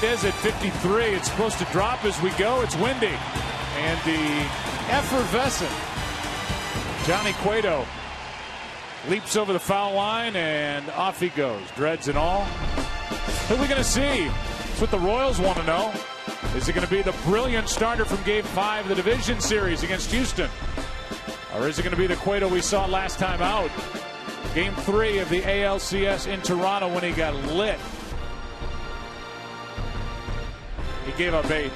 It is at 53. It's supposed to drop as we go. It's windy. And the effervescent Johnny Cueto leaps over the foul line, and off he goes. Dreads and all. Who are we going to see? That's what the Royals want to know. Is it going to be the brilliant starter from Game 5 of the Division Series against Houston? Or is it going to be the Cueto we saw last time out? Game 3 of the ALCS in Toronto when he got lit. He gave up 8.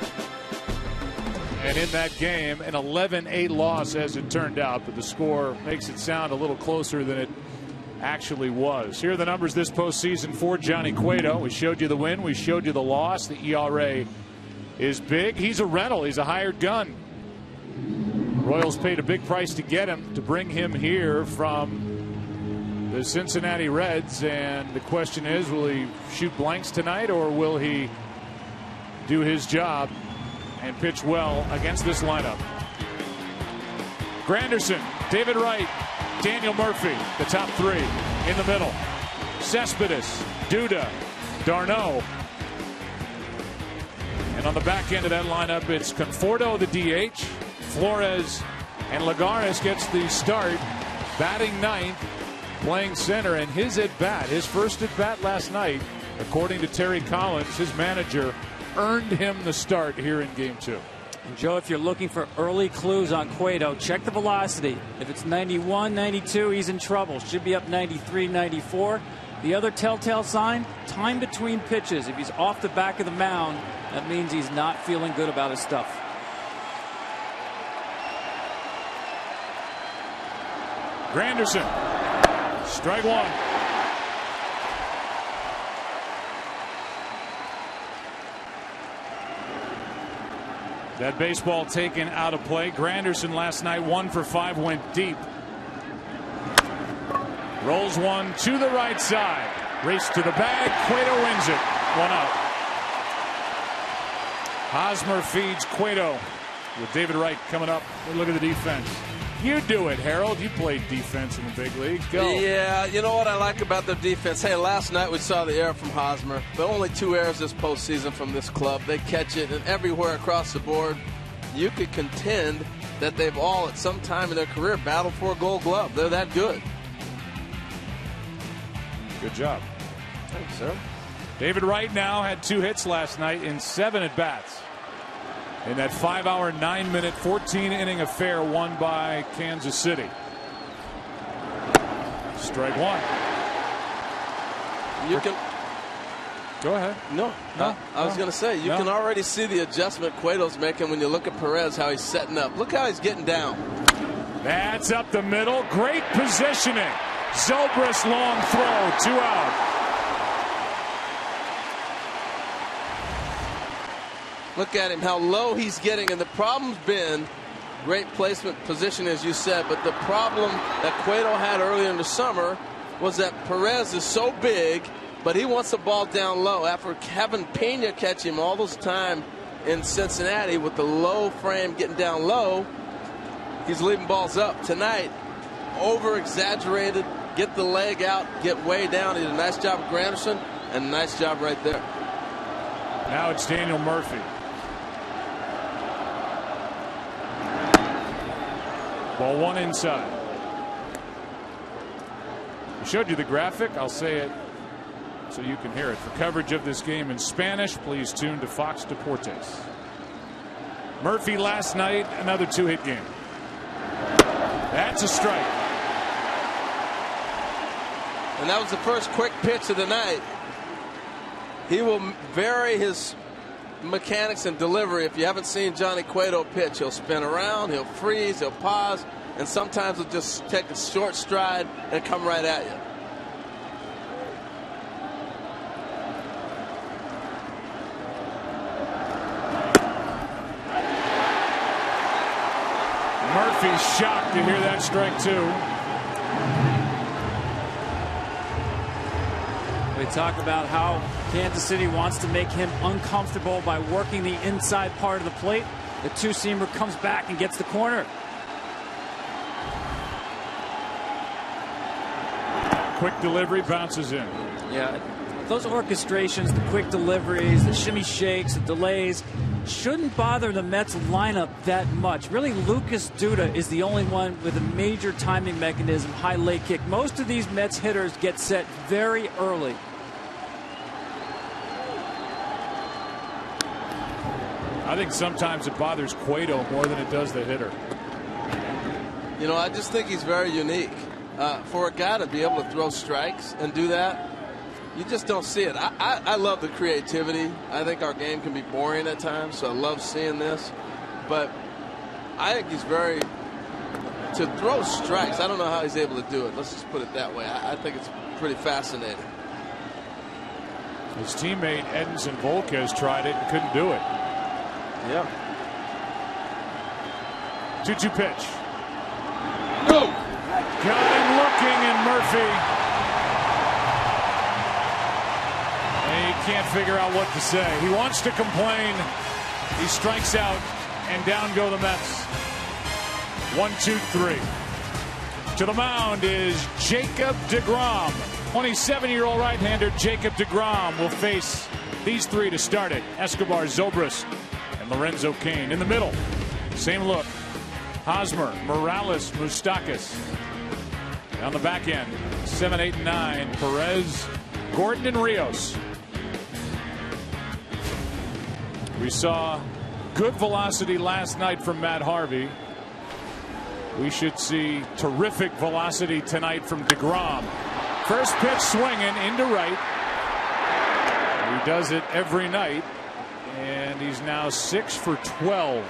And in that game, an 11-8 loss as it turned out. But the score makes it sound a little closer than it actually was. Here are the numbers this postseason for Johnny Cueto. We showed you the win. We showed you the loss. The ERA is big. He's a rental. He's a hired gun. Royals paid a big price to get him, to bring him here from the Cincinnati Reds. And the question is, will he shoot blanks tonight, or will he do his job and pitch well against this lineup? Granderson, David Wright, Daniel Murphy, the top 3 in the middle. Cespedes, Duda, d'Arnaud. And on the back end of that lineup, it's Conforto, the DH. Flores and Lagares gets the start, batting ninth, playing center. And his at-bat, his first at-bat last night, according to Terry Collins, his manager, earned him the start here in Game 2. And Joe, if you're looking for early clues on Cueto, check the velocity. If it's 91, 92, he's in trouble. Should be up 93, 94. The other telltale sign, time between pitches. If he's off the back of the mound, that means he's not feeling good about his stuff. Granderson, strike 1. That baseball taken out of play. Granderson last night 1 for 5, went deep. Rolls one to the right side. Race to the bag. Cueto wins it. 1 out. Hosmer feeds Cueto with David Wright coming up. Look at the defense. You do it, Harold. You played defense in the big league. Go. Yeah, you know what I like about their defense? Hey, last night we saw the error from Hosmer, but only 2 errors this postseason from this club. They catch it, and everywhere across the board, you could contend that they've all, at some time in their career, battled for a Gold Glove. They're that good. Good job. Thanks, sir. David Wright now had 2 hits last night in 7 at-bats. In that 5-hour, 9-minute, 14-inning affair won by Kansas City. Strike 1. You can. Go ahead. No. I was going to say, you can already see the adjustment Cueto's making when you look at Perez, how he's setting up. Look how he's getting down. That's up the middle. Great positioning. Zobrist long throw. 2 out. Look at him, how low he's getting. And the problem's been great placement position, as you said. But the problem that Cueto had earlier in the summer was that Perez is so big, but he wants the ball down low. After having Pena catch him all this time in Cincinnati with the low frame getting down low, he's leaving balls up. Tonight, over-exaggerated, get the leg out, get way down. He did a nice job with Granderson and a nice job right there. Now it's Daniel Murphy. Ball 1 inside. We showed you the graphic. I'll say it so you can hear it. For coverage of this game in Spanish, please tune to Fox Deportes. Murphy last night, another 2-hit game. That's a strike. And that was the first quick pitch of the night. He will vary his mechanics and delivery. If you haven't seen Johnny Cueto pitch, he'll spin around, he'll freeze, he'll pause, and sometimes he'll just take a short stride and come right at you. Murphy's shocked to hear that strike 2. We talk about how Kansas City wants to make him uncomfortable by working the inside part of the plate. The 2-seamer comes back and gets the corner. Quick delivery, bounces in. Yeah, those orchestrations, the quick deliveries, the shimmy shakes, the delays, shouldn't bother the Mets lineup that much. Really, Lucas Duda is the only one with a major timing mechanism, high late kick. Most of these Mets hitters get set very early. I think sometimes it bothers Cueto more than it does the hitter. You know, I just think he's very unique. For a guy to be able to throw strikes and do that, you just don't see it. I love the creativity. I think our game can be boring at times, so I love seeing this. But I think he's very, to throw strikes, I don't know how he's able to do it. Let's just put it that way. I think it's pretty fascinating. His teammate Edinson Volquez tried it and couldn't do it. Yeah. 2-2 pitch. No. Got him looking, and Murphy. And he can't figure out what to say. He wants to complain. He strikes out, and down go the Mets. 1-2-3. To the mound is Jacob deGrom. 27-year-old right-hander Jacob deGrom will face these three to start it. Escobar, Zobrist, and Lorenzo Cain. In the middle, same look. Hosmer, Morales, Moustakas. On the back end, 7, 8, and 9, Perez, Gordon, and Rios. We saw good velocity last night from Matt Harvey. We should see terrific velocity tonight from deGrom. First pitch swinging into right. He does it every night, and he's now 6 for 12.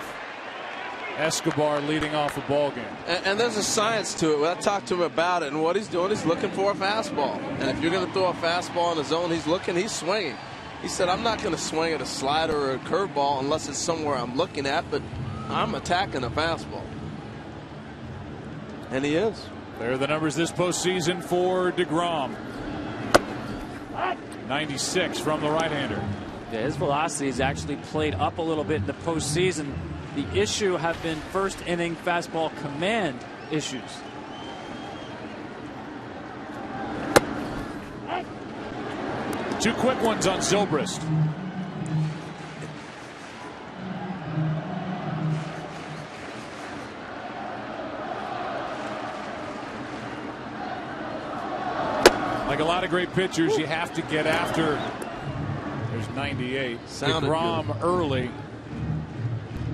Escobar leading off a ball game. And there's a science to it. When I talked to him about it, and what he's doing, he's looking for a fastball. And if you're going to throw a fastball in the zone, he's looking, he's swinging. He said, I'm not going to swing at a slider or a curveball unless it's somewhere I'm looking at, but I'm attacking a fastball. And he is. There are the numbers this postseason for deGrom. 96 from the right-hander. Yeah, his velocity has actually played up a little bit in the postseason. The issue have been first inning fastball command issues. Two quick ones on Zobrist. Like a lot of great pitchers, you have to get after. There's 98. deGrom early.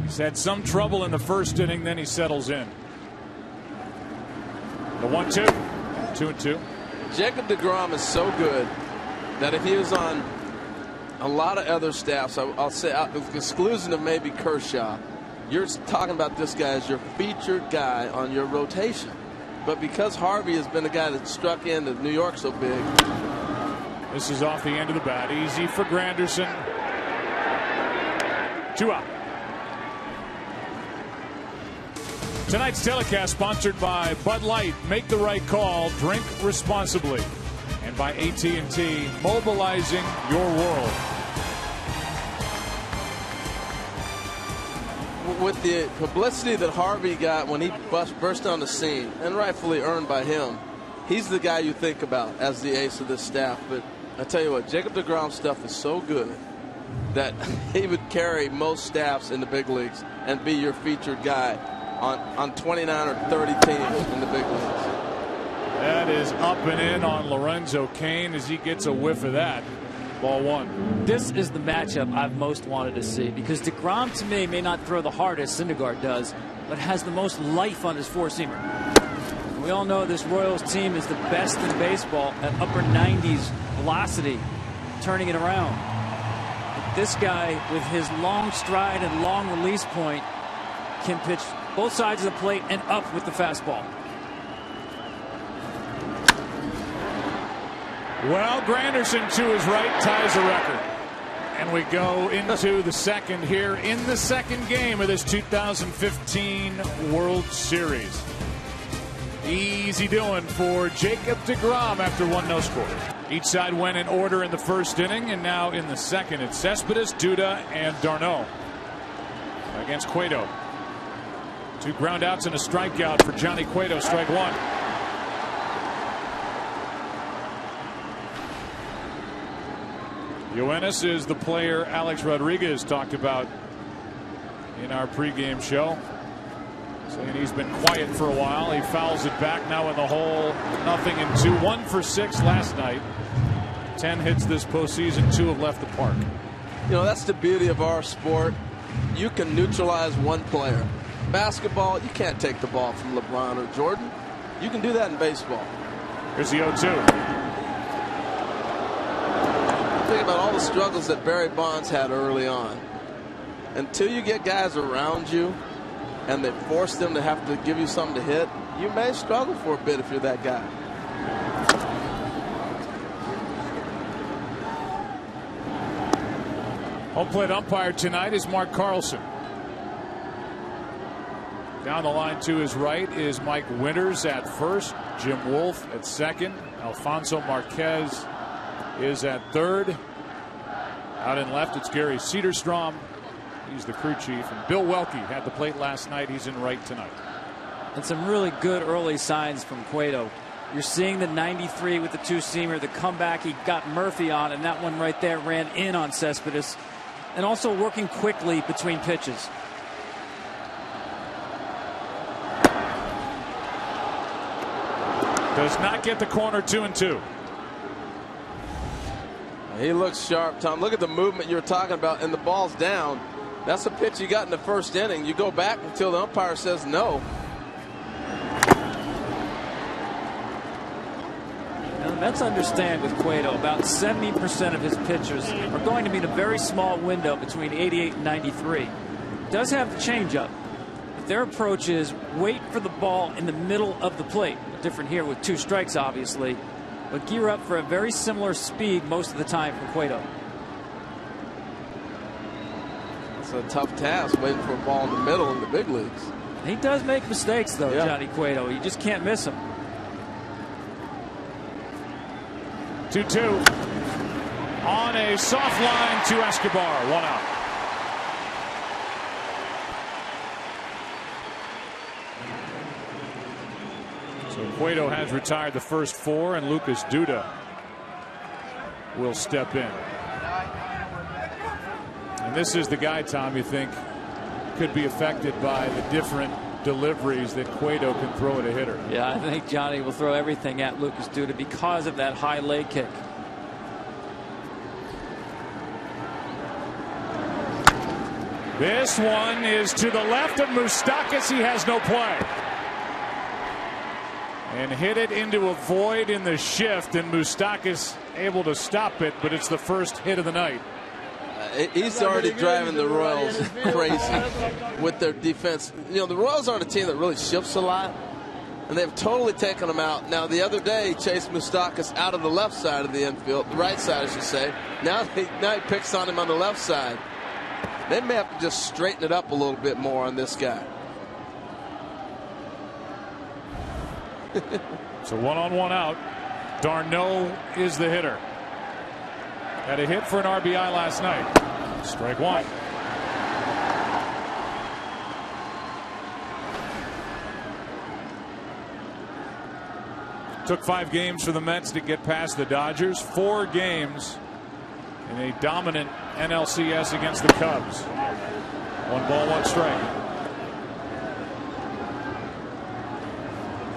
He's had some trouble in the first inning, then he settles in. The 1-2. 2-2. Jacob deGrom is so good that if he was on a lot of other staffs, I'll say, with exclusion of maybe Kershaw, you're talking about this guy as your featured guy on your rotation. But because Harvey has been the guy that struck into New York so big. This is off the end of the bat. Easy for Granderson. 2 out. Tonight's telecast sponsored by Bud Light. Make the right call. Drink responsibly. And by AT&T, mobilizing your world. With the publicity that Harvey got when he burst on the scene, and rightfully earned by him, he's the guy you think about as the ace of this staff. But I tell you what, Jacob deGrom's stuff is so good that he would carry most staffs in the big leagues and be your featured guy on 29 or 30 teams in the big leagues. That is up and in on Lorenzo Cain as he gets a whiff of that. Ball 1. This is the matchup I've most wanted to see, because deGrom to me may not throw the hardest Syndergaard does, but has the most life on his four-seamer. We all know this Royals team is the best in baseball at upper 90s velocity, turning it around. But this guy, with his long stride and long release point, can pitch both sides of the plate and up with the fastball. Well, Granderson to his right ties a record. And we go into the second here in the second game of this 2015 World Series. Easy doing for Jacob deGrom after 1-0 score. Each side went in order in the first inning, and now in the second it's Cespedes, Duda, and d'Arnaud against Cueto. 2 groundouts and a strikeout for Johnny Cueto, strike 1. Yoenis is the player Alex Rodriguez talked about in our pregame show, saying he's been quiet for a while. He fouls it back now in the hole. 0-2. 1 for 6 last night. 10 hits this postseason. 2 have left the park. You know, that's the beauty of our sport. You can neutralize one player. Basketball, you can't take the ball from LeBron or Jordan. You can do that in baseball. Here's the 0-2. Think about all the struggles that Barry Bonds had early on. Until you get guys around you and they force them to have to give you something to hit, you may struggle for a bit if you're that guy. Home plate umpire tonight is Mark Carlson. Down the line to his right is Mike Winters at first. Jim Wolf at second. Alfonso Marquez is at third. Out in left, it's Gary Cederstrom. He's the crew chief. And Bill Welke had the plate last night. He's in right tonight. And some really good early signs from Cueto. You're seeing the 93 with the two-seamer, the comeback he got Murphy on, and that one right there ran in on Cespedes. And also working quickly between pitches. Does not get the corner. 2-2. He looks sharp, Tom. Look at the movement you were talking about, and the ball's down. That's a pitch you got in the first inning. You go back until the umpire says no. Now, the Mets understand with Cueto about 70% of his pitchers are going to be in a very small window between 88 and 93. Does have the changeup. But their approach is wait for the ball in the middle of the plate. Different here with 2 strikes, obviously. But gear up for a very similar speed most of the time from Cueto. It's a tough task waiting for a ball in the middle in the big leagues. He does make mistakes, though, yeah. Johnny Cueto. You just can't miss him. 2-2. On a soft line to Escobar. 1 out. So Cueto has retired the first 4, and Lucas Duda will step in. And this is the guy, Tom, you think could be affected by the different deliveries that Cueto can throw at a hitter. Yeah, I think Johnny will throw everything at Lucas Duda because of that high leg kick. This one is to the left of Moustakas. He has no play. And hit it into a void in the shift, and Moustakas able to stop it, but it's the first hit of the night. He's already driving the Royals crazy with their defense. You know, the Royals aren't a team that really shifts a lot, and they've totally taken them out. Now, the other day, he chased Moustakas out of the left side of the infield, the right side, I should say. Now he picks on him on the left side. They may have to just straighten it up a little bit more on this guy. So 1-on-1 out. Darno is the hitter. Had a hit for an RBI last night. Strike 1. Took 5 games for the Mets to get past the Dodgers. 4 games in a dominant NLCS against the Cubs. 1 ball, 1 strike.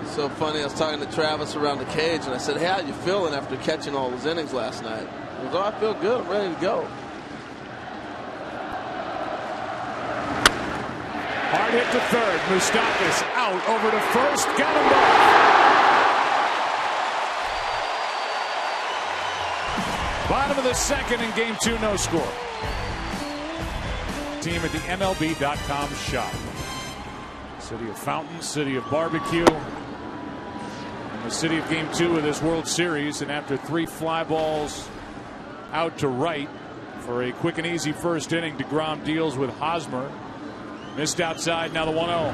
So funny, I was talking to Travis around the cage, and I said, hey, how you feeling after catching all those innings last night? He goes, oh, I feel good. I'm ready to go. Hard hit to third. Moustakas out over to first. Got him back. Bottom of the second in game 2, no score. Team at the MLB.com shop. City of Fountains, City of Barbecue. The city of game 2 of this World Series, and after 3 fly balls out to right for a quick and easy first inning, DeGrom deals with Hosmer. Missed outside, now the 1-0.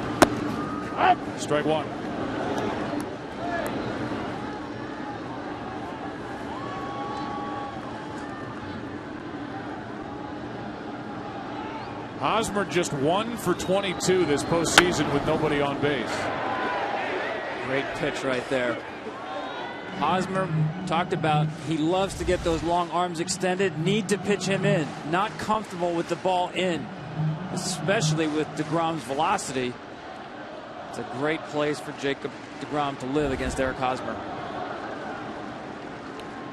Strike 1. Hosmer just 1 for 22 this postseason with nobody on base. Great pitch right there. Hosmer talked about he loves to get those long arms extended, need to pitch him in, not comfortable with the ball in, especially with DeGrom's velocity. It's a great place for Jacob DeGrom to live against Eric Hosmer.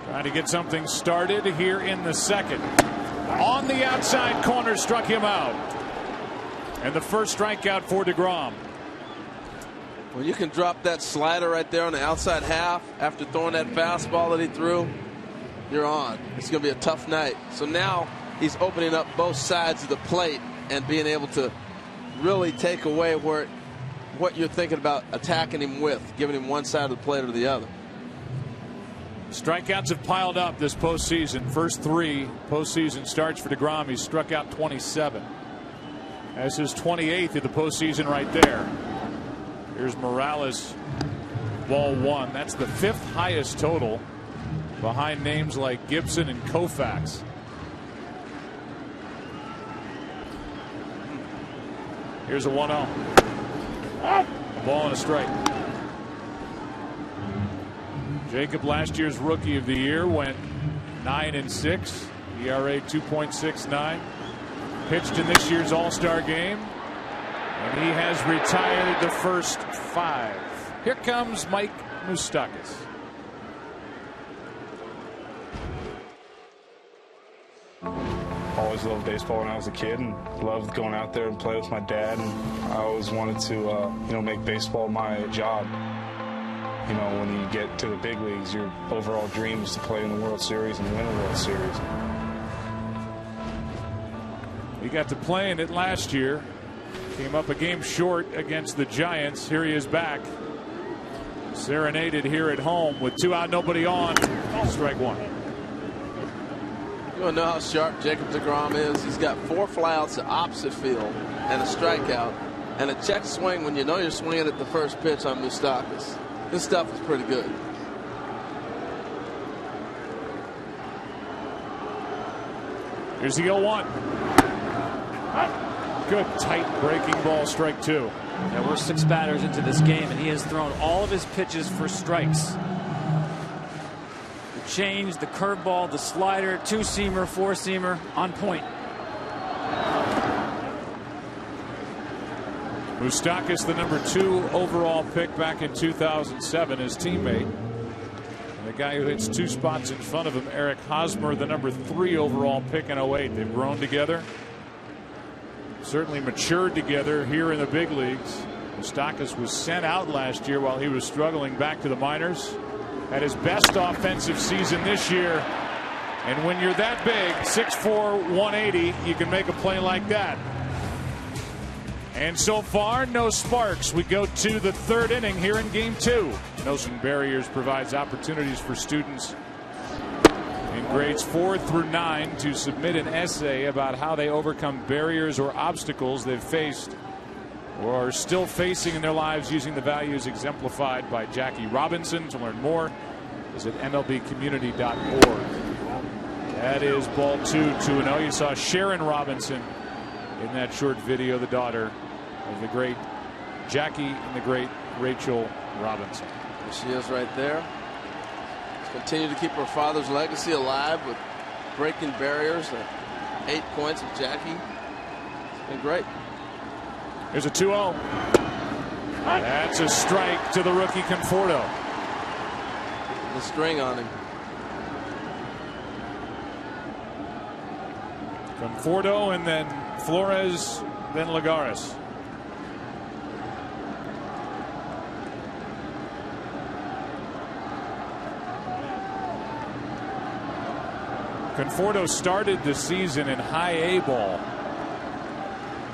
Trying to get something started here in the second. On the outside corner, struck him out. And the first strikeout for DeGrom. When you can drop that slider right there on the outside half after throwing that fastball that he threw, you're on. It's going to be a tough night. So now he's opening up both sides of the plate and being able to really take away what you're thinking about attacking him with, giving him one side of the plate or the other. Strikeouts have piled up this postseason. First 3 postseason starts for DeGrom. He's struck out 27. That's his 28th of the postseason right there. Here's Morales, ball 1. That's the 5th highest total behind names like Gibson and Koufax. Here's a 1-0. A ball and a strike. Jacob, last year's Rookie of the Year, went 9-6, ERA 2.69. Pitched in this year's All-Star game, and he has retired the first 5. Here comes Mike Moustakas. Always loved baseball when I was a kid, and loved going out there and play with my dad. And I always wanted to, make baseball my job. You know, when you get to the big leagues, your overall dream is to play in the World Series and win the World Series. He got to play in it last year. Came up a game short against the Giants. Here he is back. Serenaded here at home with 2 out, nobody on. Strike 1. You want to know how sharp Jacob DeGrom is? He's got 4 flyouts to opposite field and a strikeout and a check swing when you know you're swinging at the first pitch on Moustakas. This stuff is pretty good. Here's the 0-1. Good tight breaking ball, strike 2. Yeah, we're 6 batters into this game, and he has thrown all of his pitches for strikes. The change, the curveball, the slider, 2-seamer, 4-seamer, on point. Moustakas, the number 2 overall pick back in 2007, his teammate. And the guy who hits 2 spots in front of him, Eric Hosmer, the number 3 overall pick in 08. They've grown together. Certainly matured together here in the big leagues. Moustakas was sent out last year while he was struggling back to the minors. Had his best offensive season this year. And when you're that big, 6'4", 180, you can make a play like that. And so far, no sparks. We go to the 3rd inning here in Game 2. Nelson Barriers provides opportunities for students in grades 4 through 9 to submit an essay about how they overcome barriers or obstacles they've faced or are still facing in their lives using the values exemplified by Jackie Robinson. To learn more, visit MLBcommunity.org. That is ball 2-0. You saw Sharon Robinson in that short video, the daughter of the great Jackie and the great Rachel Robinson. There she is right there. Let's continue to keep her father's legacy alive with breaking barriers. 8 points of Jackie. It's been great. Here's a 2-0. That's a strike to the rookie Conforto. The string on him. Conforto and then Flores, then Lagares. Conforto started the season in high A ball.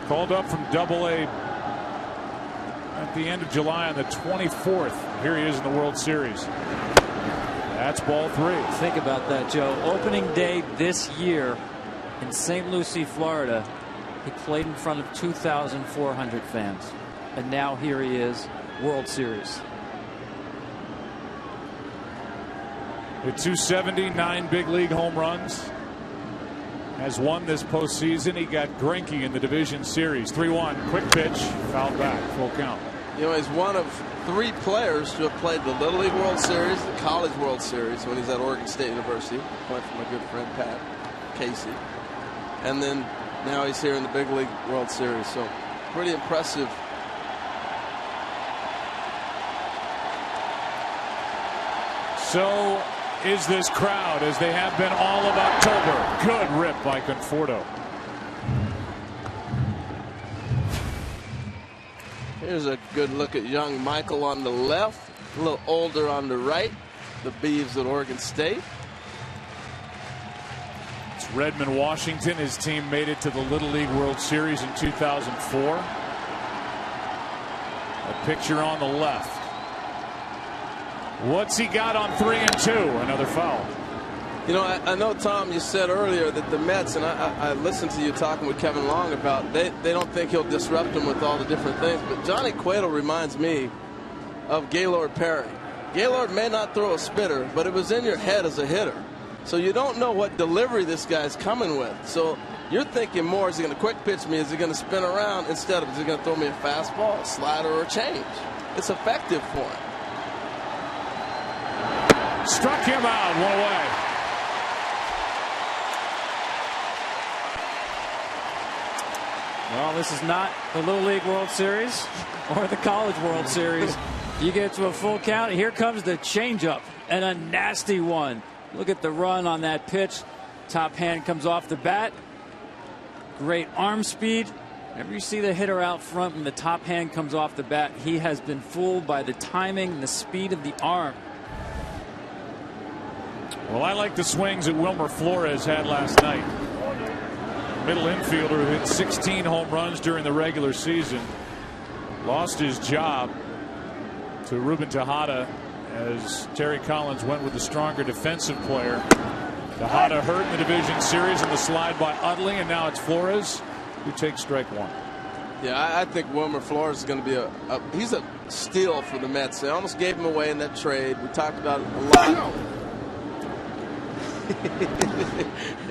Called up from Double A at the end of July on the 24th. Here he is in the World Series. That's ball 3. Think about that, Joe. Opening day this year in St. Lucie, Florida, he played in front of 2,400 fans. And now here he is, World Series. With 279 big league home runs. Has won this postseason. He got Greinke in the division series. 3-1. Quick pitch. Fouled back. Full count. You know, he's one of 3 players to have played the Little League World Series, the College World Series when he's at Oregon State University, playing for my good friend Pat Casey. And then now he's here in the Big League World Series. So pretty impressive. So is this crowd, as they have been all of October. Good rip by Conforto. Here's a good look at young Michael on the left, a little older on the right. The Beavs at Oregon State. It's Redmond, Washington. His team made it to the Little League World Series in 2004. A picture on the left. What's he got on 3 and 2? Another foul. You know, I know, Tom, you said earlier that the Mets, and I listened to you talking with Kevin Long about they don't think he'll disrupt them with all the different things. But Johnny Cueto reminds me of Gaylord Perry. Gaylord may not throw a spitter, but it was in your head as a hitter. So you don't know what delivery this guy's coming with. So you're thinking more, is he going to quick pitch me? Is he going to spin around? Instead of, is he going to throw me a fastball, a slider, or a change? It's effective for him. Struck him out, 1 away. Well, this is not the Little League World Series or the College World Series. You get to a full count. Here comes the changeup, and a nasty one. Look at the run on that pitch. Top hand comes off the bat. Great arm speed. Whenever you see the hitter out front and the top hand comes off the bat, he has been fooled by the timing and the speed of the arm. Well, I like the swings that Wilmer Flores had last night. Middle infielder who hit 16 home runs during the regular season. Lost his job to Ruben Tejada as Terry Collins went with the stronger defensive player. Tejada hurt in the division series in the slide by Utley, and now it's Flores who takes strike 1. Yeah, I think Wilmer Flores is going to be he's a steal for the Mets. They almost gave him away in that trade. We talked about it a lot.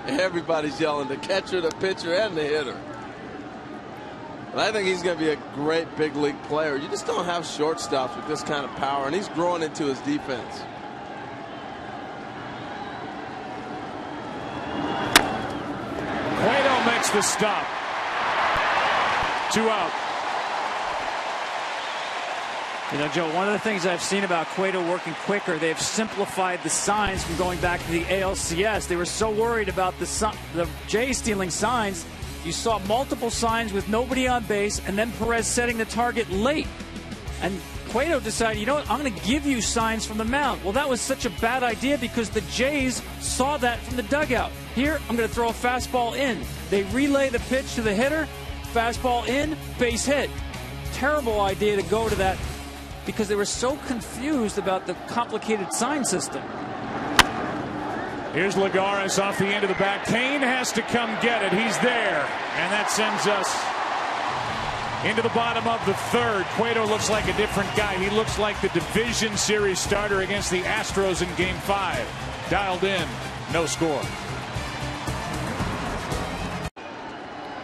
Everybody's yelling, the catcher, the pitcher, and the hitter. But I think he's going to be a great big league player. You just don't have shortstops with this kind of power, and he's growing into his defense. Cueto makes the stop. 2 out. You know, Joe, one of the things I've seen about Cueto working quicker, they've simplified the signs from going back to the ALCS. They were so worried about the Jays stealing signs. You saw multiple signs with nobody on base, and then Perez setting the target late. And Cueto decided, you know what, I'm going to give you signs from the mound. Well, that was such a bad idea because the Jays saw that from the dugout. Here, I'm going to throw a fastball in. They relay the pitch to the hitter, fastball in, base hit. Terrible idea to go to that, because they were so confused about the complicated sign system. Here's Lagares off the end of the bat. Kane has to come get it. He's there. And that sends us into the bottom of the 3rd. Cueto looks like a different guy. He looks like the division series starter against the Astros in Game 5. Dialed in. No score.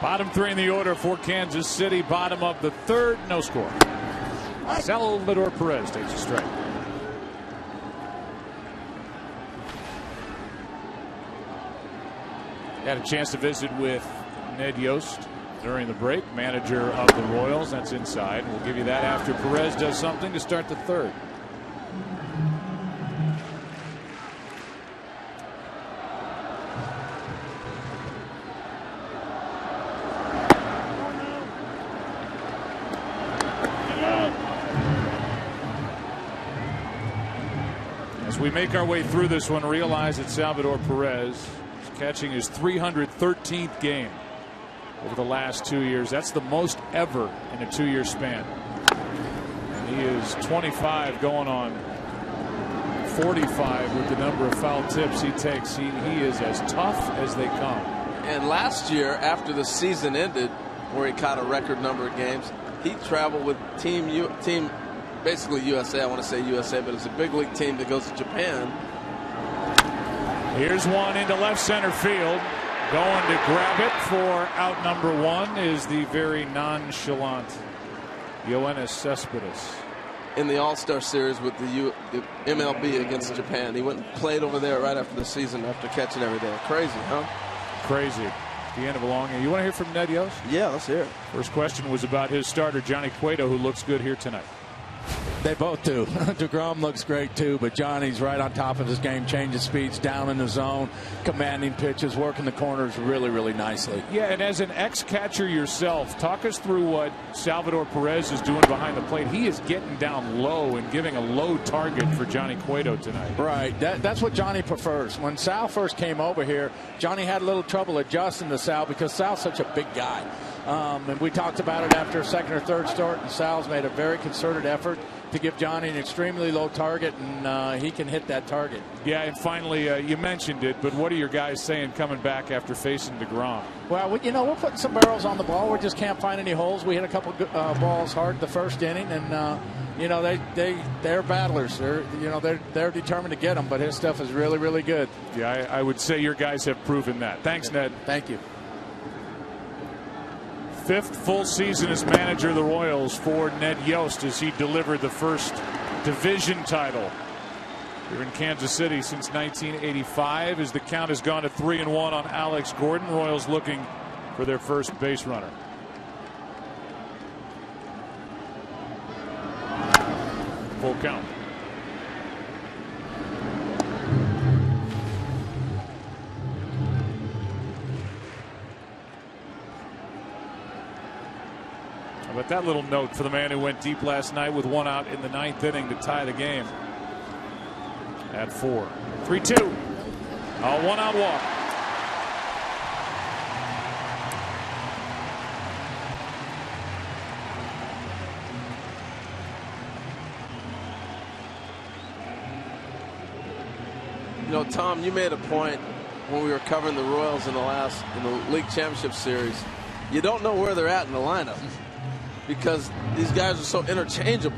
Bottom 3 in the order for Kansas City. Bottom of the 3rd. No score. Salvador Perez takes a strike. Had a chance to visit with Ned Yost during the break, manager of the Royals. That's inside. We'll give you that after Perez does something to start the 3rd. As we make our way through this one, realize that Salvador Perez is catching his 313th game over the last 2 years. That's the most ever in a 2-year span. And he is 25 going on 45 with the number of foul tips he takes. He is as tough as they come. And last year, after the season ended, where he caught a record number of games, he traveled with team basically USA. I want to say USA, but it's a big league team that goes to Japan. Here's one into left center field. Going to grab it for out number 1 is the very nonchalant Yoenis Cespedes. In the All-Star Series with the MLB against Japan. He went and played over there right after the season after catching every day. Crazy, huh? Crazy. Deanna Belonging. You want to hear from Ned Yost? Yeah, let's hear it. First question was about his starter, Johnny Cueto, who looks good here tonight. They both do. DeGrom looks great too, but Johnny's right on top of his game, changing speeds, down in the zone, commanding pitches, working the corners really, really nicely. Yeah, and as an ex-catcher yourself, talk us through what Salvador Perez is doing behind the plate. He is getting down low and giving a low target for Johnny Cueto tonight. Right. That's what Johnny prefers. When Sal first came over here, Johnny had a little trouble adjusting to Sal because Sal's such a big guy. And we talked about it after a second or third start, and Sal's made a very concerted effort to give Johnny an extremely low target, and he can hit that target. Yeah, and finally, you mentioned it, but what are your guys saying coming back after facing DeGrom? Well, we're putting some barrels on the ball. We just can't find any holes. We hit a couple balls hard the first inning, and they're battlers. They're determined to get them, but his stuff is really, really good. Yeah, I would say your guys have proven that. Thanks, Ned. Thank you. 5th full season as manager of the Royals for Ned Yost as he delivered the first division title here in Kansas City since 1985, as the count has gone to 3-1 on Alex Gordon. Royals looking for their first base runner. Full count. But that little note for the man who went deep last night with 1 out in the 9th inning to tie the game at 4. 3-2. A 1-out walk. You know, Tom, you made a point when we were covering the Royals in the League Championship Series. You don't know where they're at in the lineup, because these guys are so interchangeable.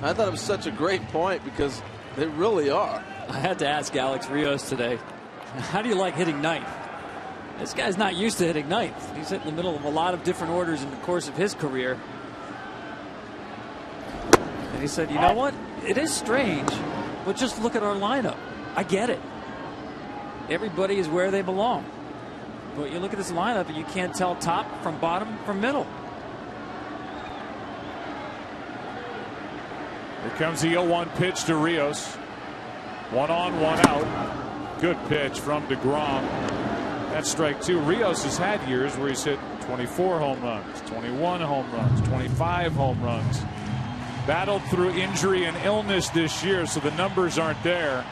I thought it was such a great point because they really are. I had to ask Alex Rios today, how do you like hitting ninth? This guy's not used to hitting ninth. He's hit in the middle of a lot of different orders in the course of his career. And he said, you know what? It is strange, but just look at our lineup. I get it. Everybody is where they belong. But you look at this lineup and you can't tell top from bottom from middle. Here comes the 0-1 pitch to Rios. 1 on, 1 out. Good pitch from DeGrom. That's strike 2. Rios has had years where he's hit 24 home runs, 21 home runs, 25 home runs. Battled through injury and illness this year, so the numbers aren't there.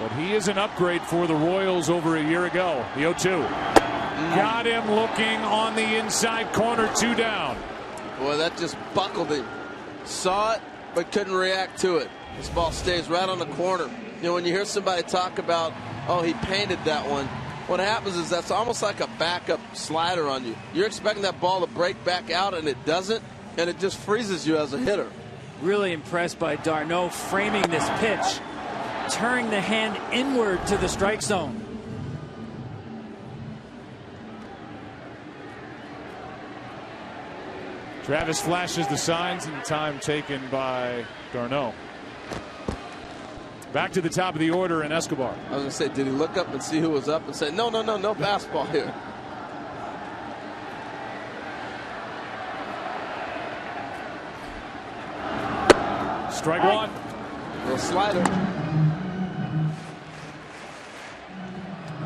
But he is an upgrade for the Royals over a year ago. The 0-2. Got him looking on the inside corner, 2 down. Boy, that just buckled him. Saw it, but couldn't react to it. This ball stays right on the corner. You know, when you hear somebody talk about, oh, he painted that one, what happens is that's almost like a backup slider on you. You're expecting that ball to break back out, and it doesn't, and it just freezes you as a hitter. Really impressed by d'Arnaud framing this pitch, turning the hand inward to the strike zone. Travis flashes the signs, and time taken by d'Arnaud. Back to the top of the order in Escobar. I was going to say, did he look up and see who was up and say, no fastball here? Strike 1. Little slider.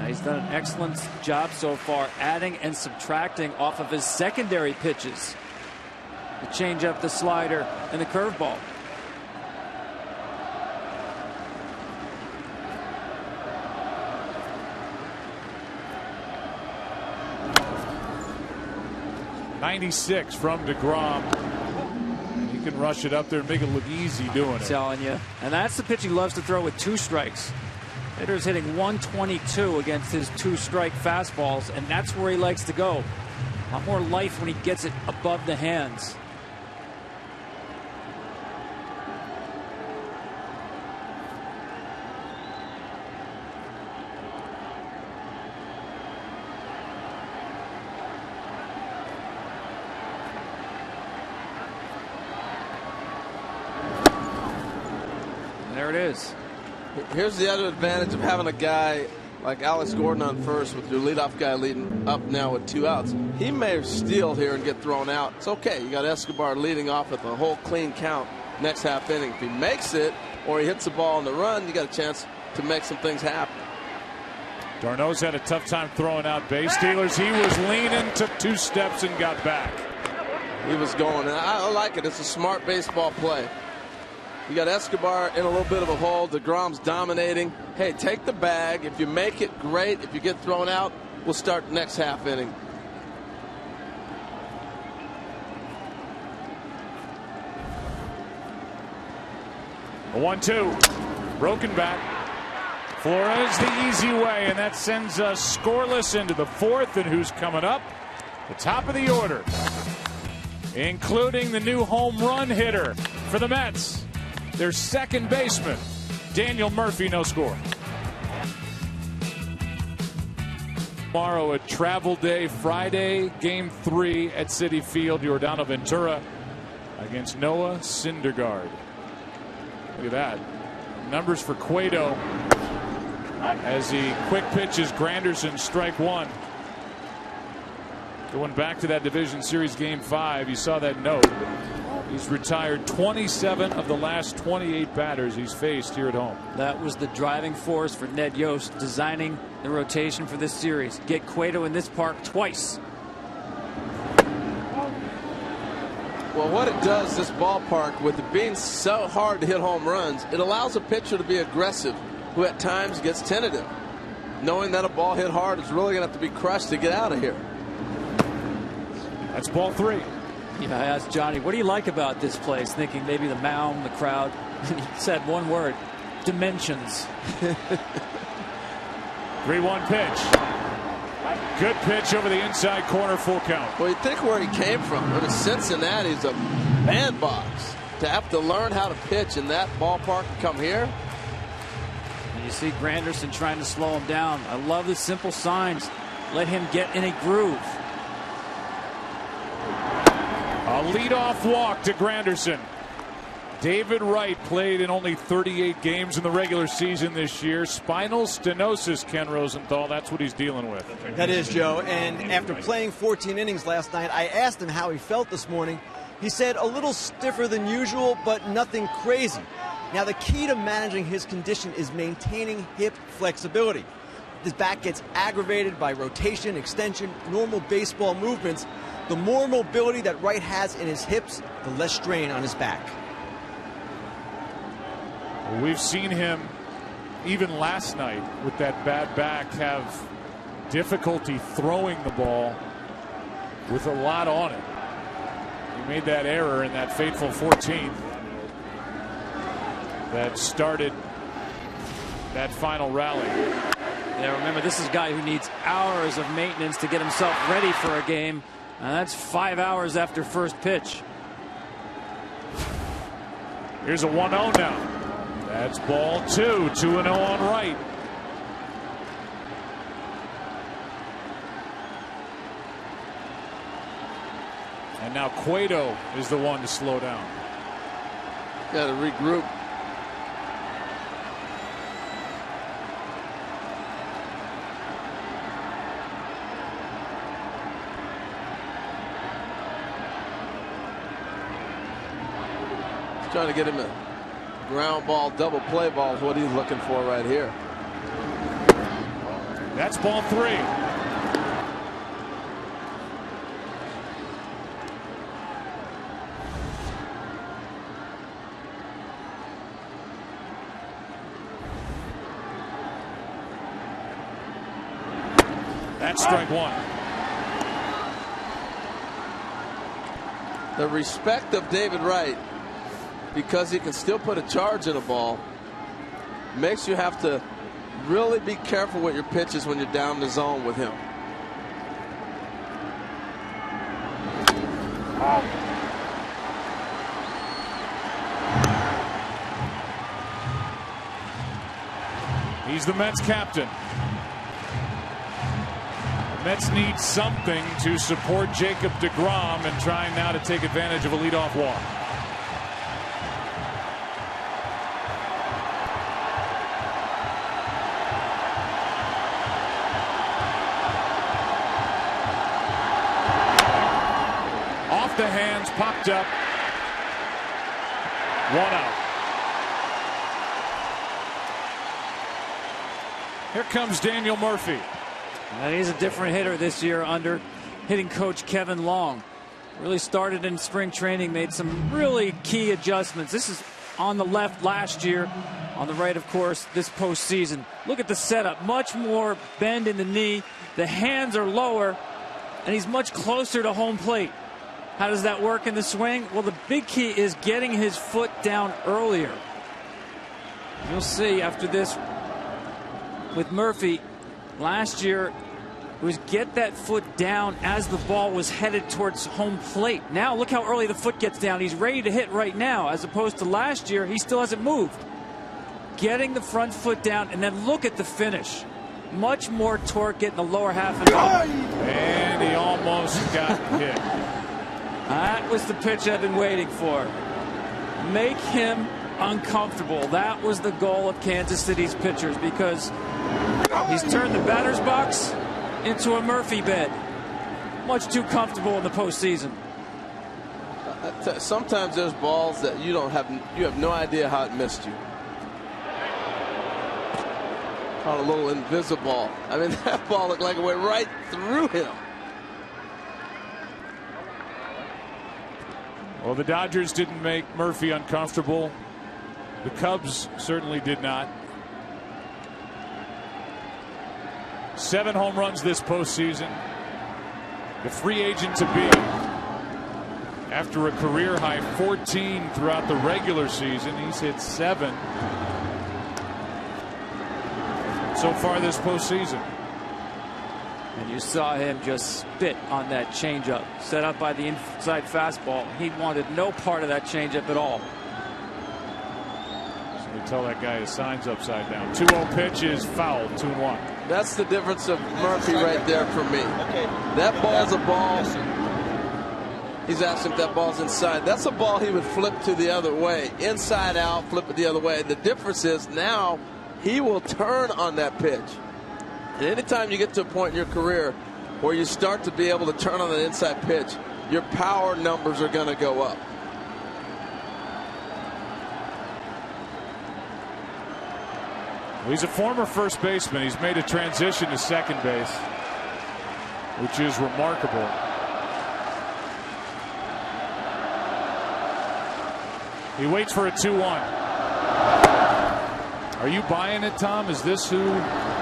He's done an excellent job so far, adding and subtracting off of his secondary pitches. The changeup, the slider, and the curveball. .96 from DeGrom. He can rush it up there and make it look easy doing it. Telling you. And that's the pitch he loves to throw with 2 strikes. Hitter's hitting 122 against his 2-strike fastballs, and that's where he likes to go. A lot more life when he gets it above the hands. There it is. Here's the other advantage of having a guy like Alex Gordon on first with your leadoff guy leading up now with 2 outs. He may steal here and get thrown out. It's okay. You got Escobar leading off with a whole clean count next half inning. If he makes it or he hits the ball on the run, you got a chance to make some things happen. Darno's had a tough time throwing out base stealers. He was leaning, took 2 steps and got back. He was going, and I like it. It's a smart baseball play. You got Escobar in a little bit of a hole. DeGrom's dominating. Hey, take the bag. If you make it, great. If you get thrown out, we'll start the next half inning. A 1-2. Broken back. Flores the easy way, and that sends us scoreless into the 4th. And who's coming up? The top of the order, including the new home run hitter for the Mets, their second baseman, Daniel Murphy. No score. Tomorrow, a travel day, Friday, Game 3 at Citi Field. Yordano Ventura against Noah Syndergaard. Look at that. Numbers for Cueto as he quick pitches Granderson, strike 1. Going back to that Division Series Game 5, you saw that note. He's retired 27 of the last 28 batters he's faced here at home. That was the driving force for Ned Yost designing the rotation for this series. Get Cueto in this park twice. Well, what it does, this ballpark, with it being so hard to hit home runs, it allows a pitcher to be aggressive who at times gets tentative, knowing that a ball hit hard is really going to have to be crushed to get out of here. That's ball 3. Yeah, I asked Johnny, what do you like about this place? Thinking maybe the mound, the crowd. And he said one word: dimensions. 3-1 pitch. Good pitch over the inside corner, full count. Well, you think where he came from. But Cincinnati's a bandbox. To have to learn how to pitch in that ballpark and come here. And you see Granderson trying to slow him down. I love the simple signs. Let him get in a groove. A leadoff walk to Granderson. David Wright played in only 38 games in the regular season this year. Spinal stenosis, Ken Rosenthal. That's what he's dealing with. That is, Joe. And after playing 14 innings last night, I asked him how he felt this morning. He said a little stiffer than usual, but nothing crazy. Now, the key to managing his condition is maintaining hip flexibility. His back gets aggravated by rotation, extension, normal baseball movements. The more mobility that Wright has in his hips, the less strain on his back. We've seen him, even last night, with that bad back, have difficulty throwing the ball with a lot on it. He made that error in that fateful 14th that started that final rally. Yeah, remember, this is a guy who needs hours of maintenance to get himself ready for a game. And that's 5 hours after first pitch. Here's a 1-0 now. That's ball 2. 2-0 on Wright. And now Cueto is the one to slow down. Got to regroup. Trying to get him a ground ball, double play ball is what he's looking for right here. That's ball 3. That's strike 1. The respect of David Wright, because he can still put a charge in a ball, makes you have to really be careful with your pitches when you're down the zone with him. He's the Mets captain. The Mets need something to support Jacob deGrom and trying now to take advantage of a leadoff walk. off the hands, popped up. 1 out. Here comes Daniel Murphy. And he's a different hitter this year under hitting coach Kevin Long. Really started in spring training, made some really key adjustments. This is on the left last year, on the right, of course, this postseason. Look at the setup. Much more bend in the knee. The hands are lower, and he's much closer to home plate. How does that work in the swing? Well, the big key is getting his foot down earlier. You'll see after this with Murphy last year, it was get that foot down as the ball was headed towards home plate. Now look how early the foot gets down. He's ready to hit right now, as opposed to last year he still hasn't moved. Getting the front foot down, and then look at the finish. Much more torque getting the lower half of the ball. And he almost got hit. That was the pitch I've been waiting for. Make him uncomfortable. That was the goal of Kansas City's pitchers, because he's turned the batter's box into a Murphy bed. Much too comfortable in the postseason. Sometimes there's balls that you have no idea how it missed you. Called a little invisible. I mean, that ball looked like it went right through him. Well, the Dodgers didn't make Murphy uncomfortable. The Cubs certainly did not. 7 home runs this postseason. The free agent to be, after a career high 14 throughout the regular season, he's hit 7 so far this postseason. And you saw him just spit on that changeup set up by the inside fastball. He wanted no part of that changeup at all. So they tell that guy his sign's upside down. 2-0 pitch is foul. 2-1. That's the difference of Murphy right there for me. That ball's a ball. He's asking if that ball's inside. That's a ball he would flip to the other way. Inside out, flip it the other way. The difference is now he will turn on that pitch. And anytime you get to a point in your career where you start to be able to turn on an inside pitch, your power numbers are going to go up. Well, he's a former first baseman. He's made a transition to second base, which is remarkable. He waits for a 2-1. Are you buying it, Tom? Is this who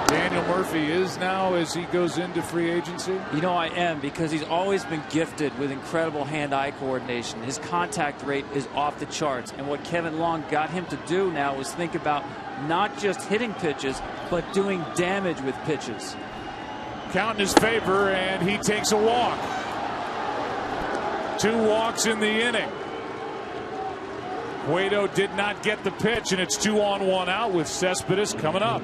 Daniel Murphy is now as he goes into free agency? You know I am, because he's always been gifted with incredible hand-eye coordination. His contact rate is off the charts. And what Kevin Long got him to do now is think about not just hitting pitches, but doing damage with pitches. Count in his favor, and he takes a walk. 2 walks in the inning. Cueto did not get the pitch, and it's 2-on-1 out with Cespedes coming up.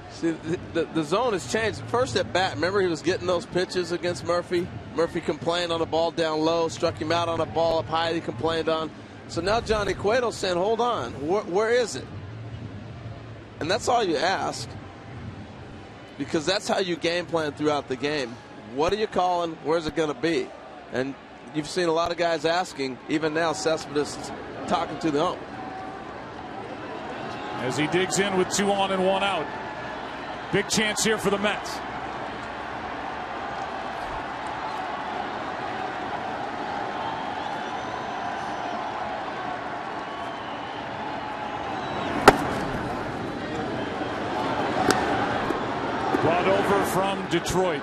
See, the zone has changed. First at bat, remember he was getting those pitches against Murphy. Murphy complained on a ball down low, struck him out on a ball up high he complained on. So now Johnny Cueto's saying, hold on, where is it? And that's all you ask, because that's how you game plan throughout the game. What are you calling? Where's it going to be? And you've seen a lot of guys asking. Even now, Cespedes is talking to the ump. As he digs in with 2 on and 1 out. Big chance here for the Mets. Brought over from Detroit.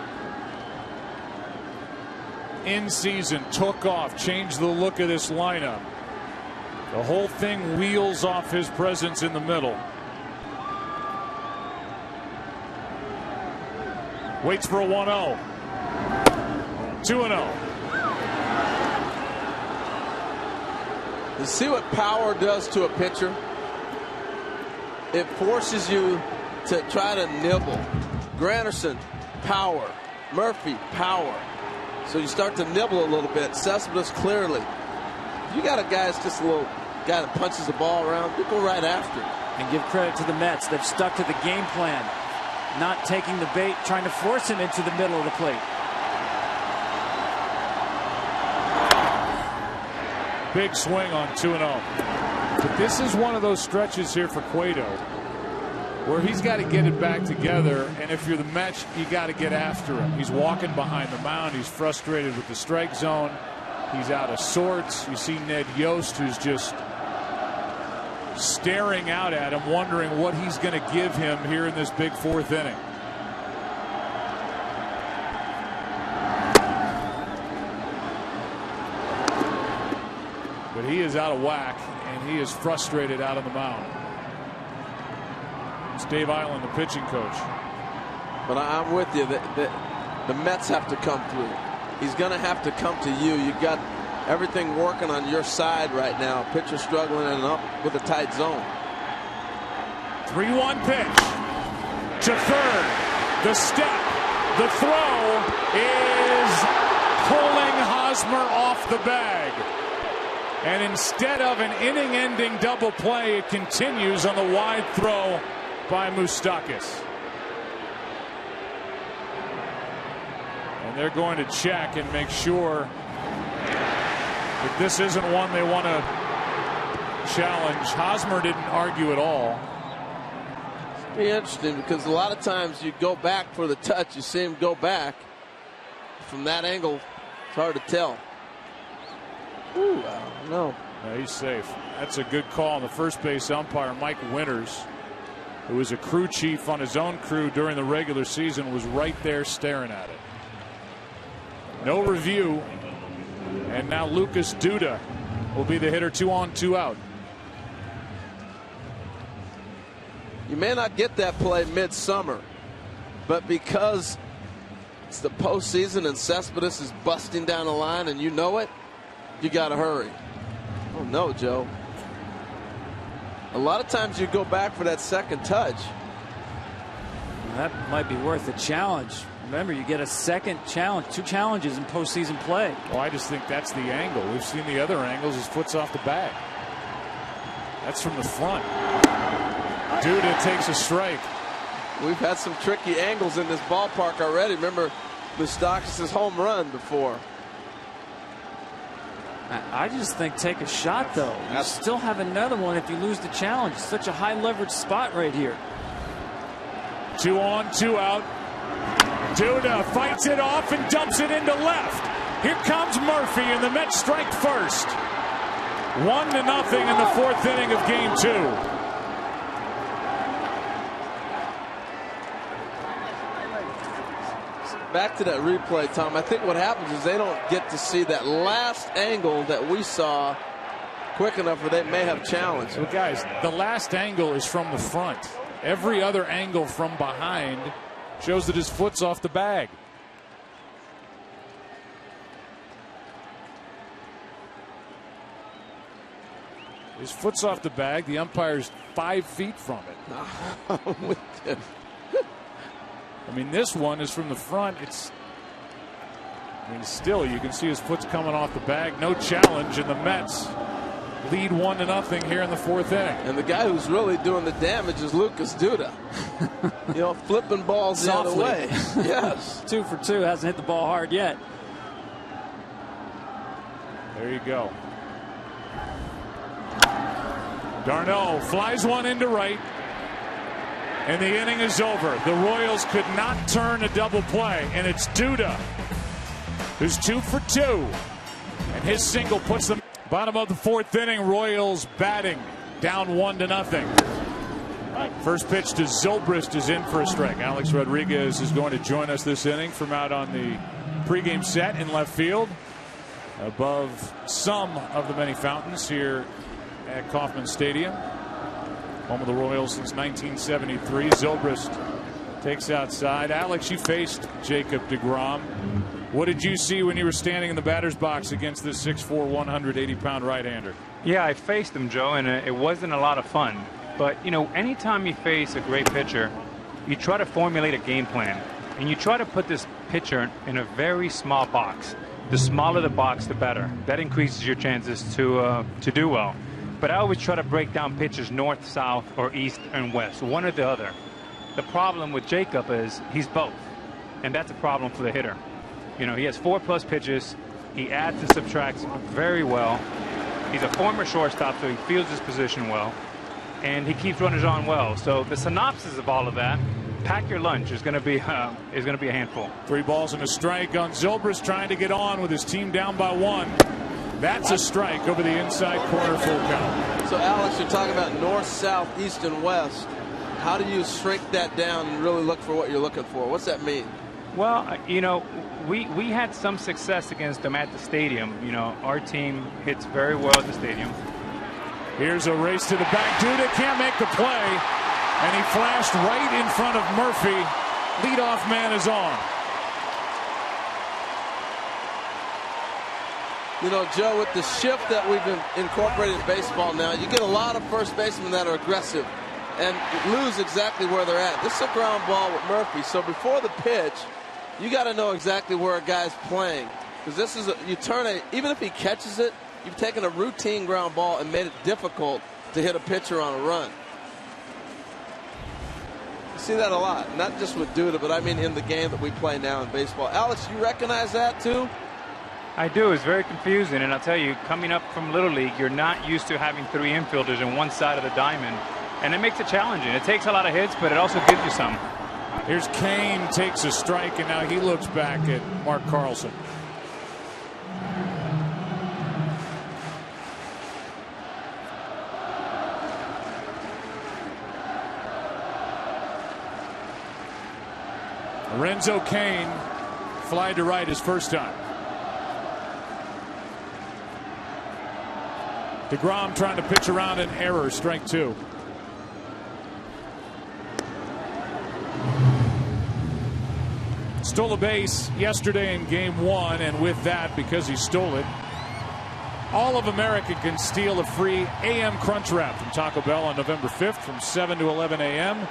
In season, took off, changed the look of this lineup. The whole thing wheels off his presence in the middle. Waits for a 1-0. 2-0. You see what power does to a pitcher? It forces you to try to nibble. Granderson, power. Murphy, power. So you start to nibble a little bit. Cespedes clearly. You got a guy that's just a little guy that punches the ball around. You go right after it. And give credit to the Mets. They've stuck to the game plan. not taking the bait, trying to force him into the middle of the plate. Big swing on 2-0. But this is one of those stretches here for Cueto where he's got to get it back together, and if you're the Mets, you got to get after him. He's walking behind the mound. He's frustrated with the strike zone. He's out of sorts. You see Ned Yost, who's just staring out at him, wondering what he's going to give him here in this big fourth inning. But he is out of whack, and he is frustrated out on the mound. It's Dave Eiland, the pitching coach. But I'm with you. The Mets have to come through. He's going to have to come to you. You got everything working on your side right now. Pitcher struggling and up with a tight zone. 3-1 pitch to third. The step, the throw is pulling Hosmer off the bag. And instead of an inning-ending double play, it continues on the wide throw by Moustakas. And they're going to check and make sure that this isn't one they want to challenge. Hosmer didn't argue at all. It's pretty interesting because a lot of times you go back for the touch, you see him go back. From that angle, it's hard to tell. Ooh, I don't know. No, he's safe. That's a good call. And the first base umpire, Mike Winters, who was a crew chief on his own crew during the regular season, was right there staring at it. No review. And now Lucas Duda will be the hitter, 2 on, 2 out. You may not get that play midsummer, but because it's the postseason and Cespedes is busting down the line and you know it, you got to hurry. Oh no, Joe. A lot of times you go back for that second touch. That might be worth a challenge. Remember, you get a second challenge, 2 challenges in postseason play. Well, I just think that's the angle. We've seen the other angles. His foot's off the bag. That's from the front. Duda takes a strike. We've had some tricky angles in this ballpark already. Remember Moustakas' home run before. I just think take a shot, though. You still have another one if you lose the challenge. It's such a high leverage spot right here. 2 on, 2 out. Duda fights it off and dumps it into left. Here comes Murphy, and the Mets strike first. 1-0 in the fourth inning of game 2. Back to that replay, Tom. I think what happens is they don't get to see that last angle that we saw quick enough where they may have challenged. Well, guys, the last angle is from the front. Every other angle from behind shows that his foot's off the bag. His foot's off the bag. The umpire's 5 feet from it. I mean, this one is from the front. Still, you can see his foot's coming off the bag. No challenge, and the Mets lead 1-0 here in the fourth inning. And the guy who's really doing the damage is Lucas Duda. Flipping balls the other way. Yes. 2 for 2. Hasn't hit the ball hard yet. There you go. Darno flies one into right. And the inning is over. The Royals could not turn a double play, and it's Duda who's 2 for 2, and his single puts them bottom of the fourth inning. Royals batting down 1-0. First pitch to Zobrist is in for a strike. Alex Rodriguez is going to join us this inning from out on the pregame set in left field, above some of the many fountains here at Kauffman Stadium. Home of the Royals since 1973. Zobrist takes outside. Alex, you faced Jacob deGrom. What did you see when you were standing in the batter's box against this 6'4", 180-pound right-hander? Yeah, I faced him, Joe, and it wasn't a lot of fun. But, anytime you face a great pitcher, you try to formulate a game plan. And you try to put this pitcher in a very small box. The smaller the box, the better. That increases your chances to do well. But I always try to break down pitches north, south, or east and west, one or the other. The problem with Jacob is he's both, and that's a problem for the hitter. You know, he has 4+ pitches. He adds and subtracts very well. He's a former shortstop, so he fields his position well, and he keeps runners on well. So the synopsis of all of that, pack your lunch, is going to be a handful. 3 balls and a strike on Zobrist, trying to get on with his team down by 1. That's a strike over the inside corner, full count. So Alex, you're talking about north, south, east, and west. How do you shrink that down and really look for what you're looking for? What's that mean? Well, you know, we had some success against them at the stadium. You know, our team hits very well at the stadium. Here's a race to the back. Duda can't make the play, and he flashed right in front of Murphy. Leadoff man is on. You know, Joe, with the shift that we've incorporated in baseball now, you get a lot of first basemen that are aggressive and lose exactly where they're at. This is a ground ball with Murphy, so before the pitch, you got to know exactly where a guy's playing, because this is even if he catches it, you've taken a routine ground ball and made it difficult to hit a pitcher on a run. You see that a lot, not just with Duda, but I mean in the game that we play now in baseball. Alex, you recognize that too? I do. It's very confusing, and I'll tell you, coming up from Little League, you're not used to having 3 infielders in one side of the diamond, and it makes it challenging. It takes a lot of hits, but it also gives you some. Here's Kane, takes a strike, and now he looks back at Mark Carlson. Lorenzo Kane fly to right his first time. DeGrom trying to pitch around an error, strike 2. Stole a base yesterday in game 1, and with that, because he stole it, all of America can steal a free AM Crunch Wrap from Taco Bell on November 5th from 7 to 11 a.m.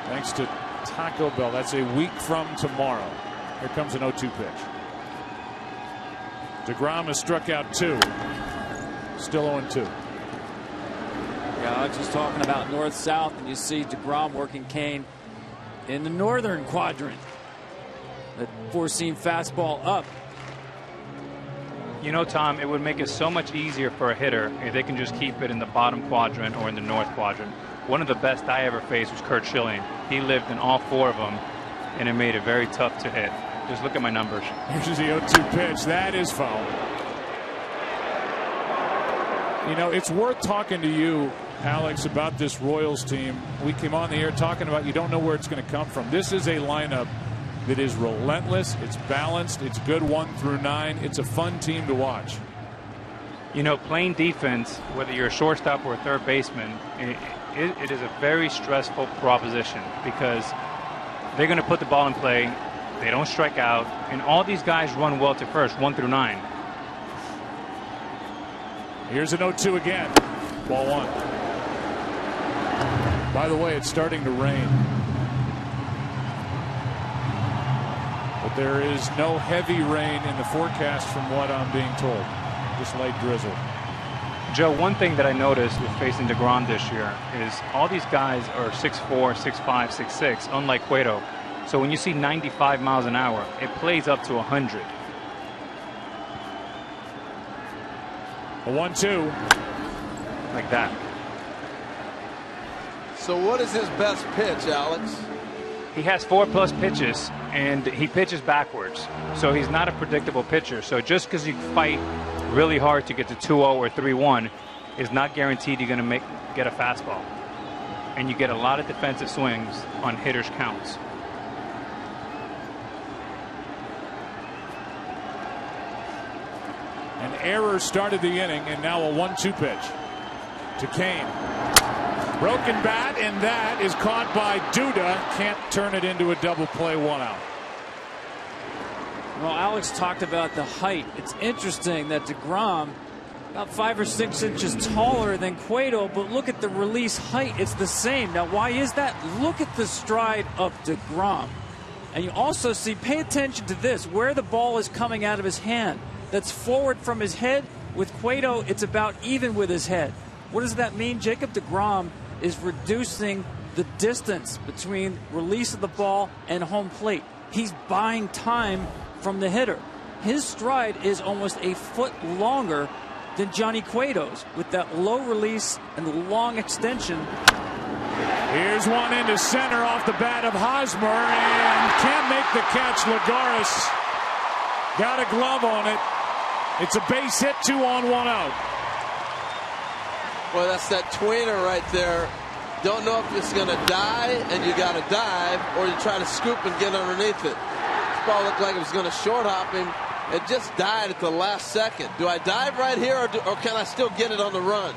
Thanks to Taco Bell. That's a week from tomorrow. Here comes an 0-2 pitch. DeGrom has struck out 2. Still 0-2. Yeah, Alex was talking about north-south, and you see DeGrom working Kane in the northern quadrant. That 4-seam fastball up. You know, Tom, it would make it so much easier for a hitter if they can just keep it in the bottom quadrant or in the north quadrant. One of the best I ever faced was Curt Schilling. He lived in all 4 of them, and it made it very tough to hit. Just look at my numbers. Here's the 0-2 pitch. That is foul. You know, it's worth talking to you, Alex, about this Royals team. We came on the air talking about you don't know where it's going to come from. This is a lineup that is relentless. It's balanced. It's good 1 through 9. It's a fun team to watch. You know, playing defense, whether you're a shortstop or a third baseman, it is a very stressful proposition, because they're going to put the ball in play. They don't strike out, and all these guys run well to first, 1 through 9. Here's an 0-2 again. Ball 1. By the way, it's starting to rain. But there is no heavy rain in the forecast from what I'm being told. Just light drizzle. Joe, one thing that I noticed with facing DeGrom this year is all these guys are 6'4", 6'5", 6'6", unlike Cueto. So when you see 95 miles an hour, it plays up to 100. A 1-2. Like that. So what is his best pitch, Alex? He has 4+ pitches, and he pitches backwards. So he's not a predictable pitcher. So just because you fight really hard to get to 2-0 or 3-1 is not guaranteed you're going to get a fastball. And you get a lot of defensive swings on hitters' counts. An error started the inning, and now a 1-2 pitch to Kane. Broken bat, and that is caught by Duda. Can't turn it into a double play, 1 out. Well, Alex talked about the height. It's interesting that DeGrom, about 5 or 6 inches taller than Cueto, but look at the release height. It's the same. Now, why is that? Look at the stride of DeGrom. And you also see, pay attention to this, where the ball is coming out of his hand. That's forward from his head. With Cueto, it's about even with his head. What does that mean? Jacob DeGrom is reducing the distance between release of the ball and home plate. He's buying time from the hitter. His stride is almost a foot longer than Johnny Cueto's with that low release and the long extension. Here's one into center off the bat of Hosmer, and can't make the catch. Lagares got a glove on it. It's a base hit, 2 on, 1 out. Well, that's that tweener right there. Don't know if it's going to die and you got to dive, or you try to scoop and get underneath it. This ball looked like it was going to short hop him. It just died at the last second. Do I dive right here, or can I still get it on the run?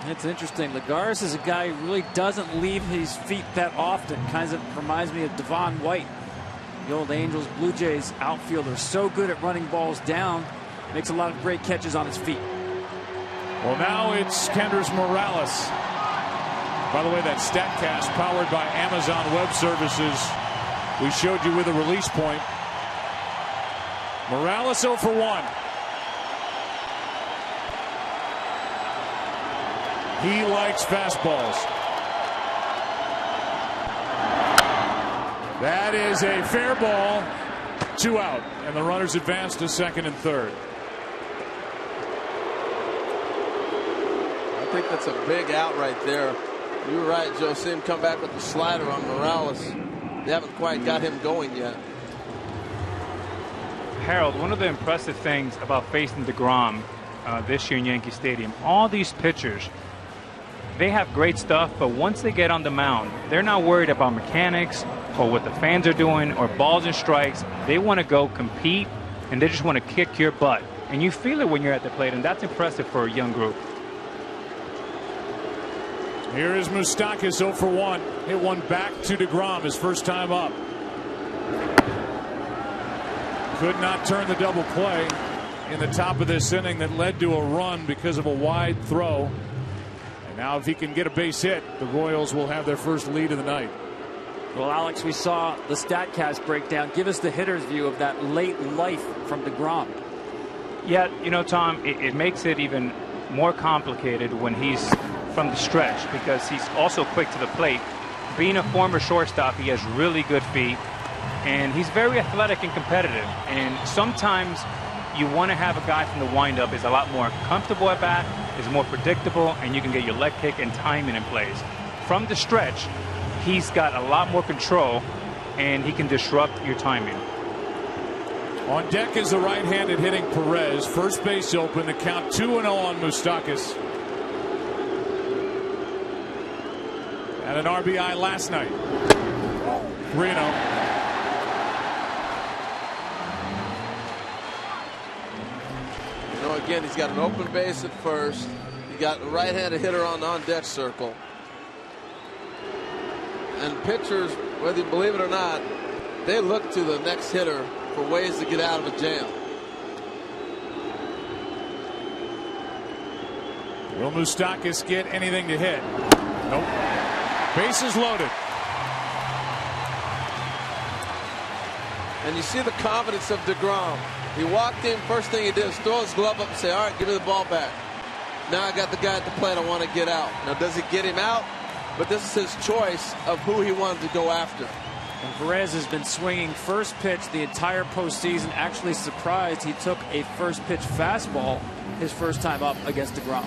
It's interesting. Lagares is a guy who really doesn't leave his feet that often. Kind of reminds me of Devon White, the old Angels Blue Jays outfielder. So good at running balls down. Makes a lot of great catches on his feet. Well, now it's Kendrys Morales. By the way, that StatCast powered by Amazon Web Services. We showed you with a release point. Morales 0 for 1. He likes fastballs. That is a fair ball. 2 out. And the runners advance to second and third. I think that's a big out right there. You were right, Joe. See him come back with the slider on Morales. They haven't quite got him going yet. Harold, one of the impressive things about facing DeGrom this year in Yankee Stadium, all these pitchers, they have great stuff, but once they get on the mound, they're not worried about mechanics or what the fans are doing or balls and strikes. They want to go compete, and they just want to kick your butt. And you feel it when you're at the plate, and that's impressive for a young group. Here is Moustakas 0 for 1. Hit one back to DeGrom, his first time up. Could not turn the double play in the top of this inning that led to a run because of a wide throw. And now if he can get a base hit, the Royals will have their first lead of the night. Well, Alex, we saw the StatCast breakdown. Give us the hitter's view of that late life from DeGrom. Yeah, you know, Tom, it makes it even more complicated when he's from the stretch, because he's also quick to the plate. Being a former shortstop, he has really good feet, and he's very athletic and competitive. And sometimes you want to have a guy from the windup is a lot more comfortable at bat, is more predictable, and you can get your leg kick and timing in place. From the stretch, he's got a lot more control, and he can disrupt your timing. On deck is the right-handed hitting Perez. First base open. The count 2-0 on Moustakas. Had an RBI last night. 3-0. You know, again, he's got an open base at first. He got a right-handed hitter on the on-deck circle. And pitchers, whether you believe it or not, they look to the next hitter for ways to get out of a jam. Will Moustakas get anything to hit? Nope. Bases loaded. And you see the confidence of DeGrom. He walked in, first thing he did was throw his glove up and say, all right, give me the ball back. Now I got the guy at the plate, I want to get out. Now, does he get him out? But this is his choice of who he wanted to go after. And Perez has been swinging first pitch the entire postseason. Actually surprised he took a first pitch fastball his first time up against DeGrom.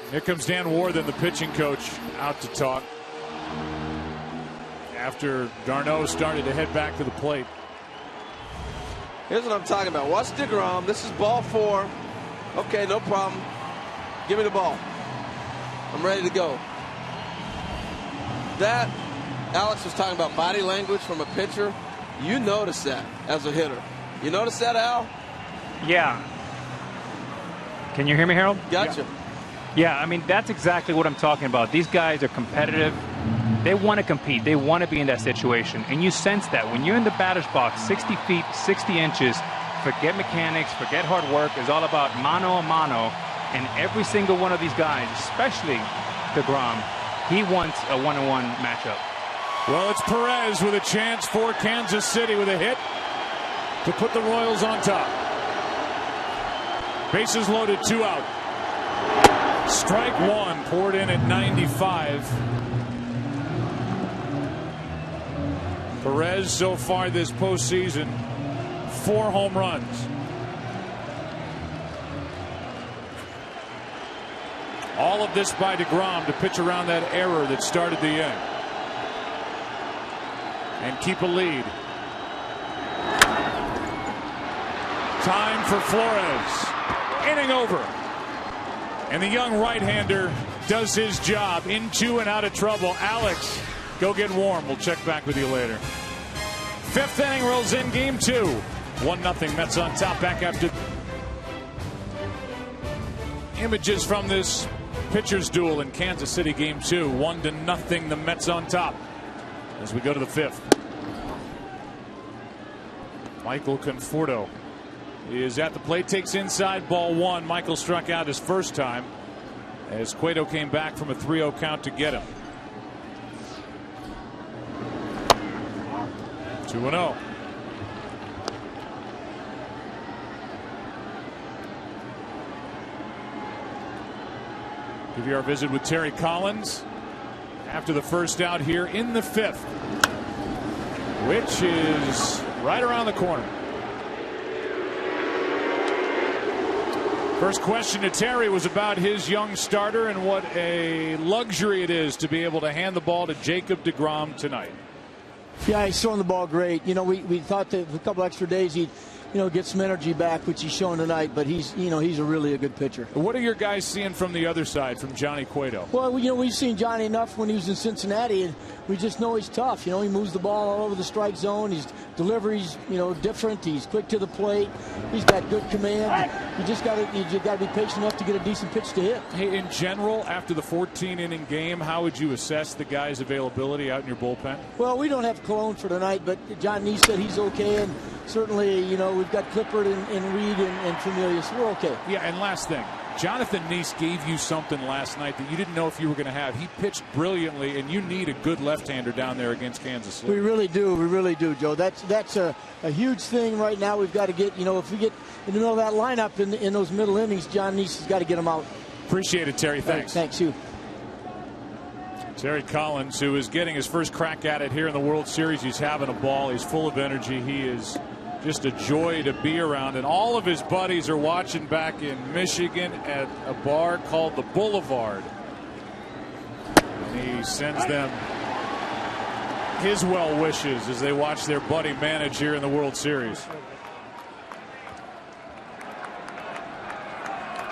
Here comes Dan Warthen, the pitching coach, out to talk after d'Arnaud started to head back to the plate. Here's what I'm talking about. Watch DeGrom. This is ball 4. Okay, no problem. Give me the ball. I'm ready to go. That, Alex was talking about body language from a pitcher. You notice that as a hitter. You notice that, Al? Yeah. Can you hear me, Harold? Gotcha. Yeah, I mean, that's exactly what I'm talking about. These guys are competitive. They want to compete. They want to be in that situation. And you sense that. When you're in the batter's box, 60 feet, 60 inches, forget mechanics, forget hard work. It's all about mano a mano. And every single one of these guys, especially DeGrom, he wants a one-on-one matchup. Well, it's Perez with a chance for Kansas City with a hit to put the Royals on top. Bases loaded, 2 out. Strike one, poured in at 95. Perez so far this postseason, 4 home runs. All of this by DeGrom to pitch around that error that started the inning and keep a lead. Time for Flores. Inning over. And the young right-hander does his job. Into and out of trouble. Alex, go get warm. We'll check back with you later. 5th inning rolls in, game 2. 1-0 Mets on top. Back after images from this pitchers duel in Kansas City, game 2. 1-0 the Mets on top as we go to the 5th. Michael Conforto is at the plate, takes inside, ball 1. Michael struck out his first time as Cueto came back from a 3-0 count to get him. 2-0. Give you our visit with Terry Collins after the first out here in the 5th, which is right around the corner. First question to Terry was about his young starter and what a luxury it is to be able to hand the ball to Jacob deGrom tonight. Yeah, he's throwing the ball great. You know, we thought that with a couple extra days he'd, get some energy back, which he's showing tonight, but he's a really good pitcher. What are your guys seeing from the other side, from Johnny Cueto? Well, we've seen Johnny enough when he was in Cincinnati, and we just know he's tough. He moves the ball all over the strike zone. His delivery's, different. He's quick to the plate. He's got good command. You just got to be patient enough to get a decent pitch to hit. Hey, in general, after the 14-inning game, how would you assess the guy's availability out in your bullpen? Well, we don't have Cologne for tonight, but John Neese said he's okay, and certainly, we've got Clippard and Reed and Familia, so we're okay. Yeah, and last thing, Jonathan Neese gave you something last night that you didn't know if you were going to have. He pitched brilliantly, and you need a good left-hander down there against Kansas City. We really do, Joe. That's a huge thing right now. We've got to get, if we get in the middle of that lineup in those middle innings, John Neese has got to get them out. Appreciate it, Terry. Thanks. Thanks, you. Terry Collins, who is getting his first crack at it here in the World Series. He's having a ball. He's full of energy. He is just a joy to be around, and all of his buddies are watching back in Michigan at a bar called the Boulevard, and he sends them his well wishes as they watch their buddy manage here in the World Series.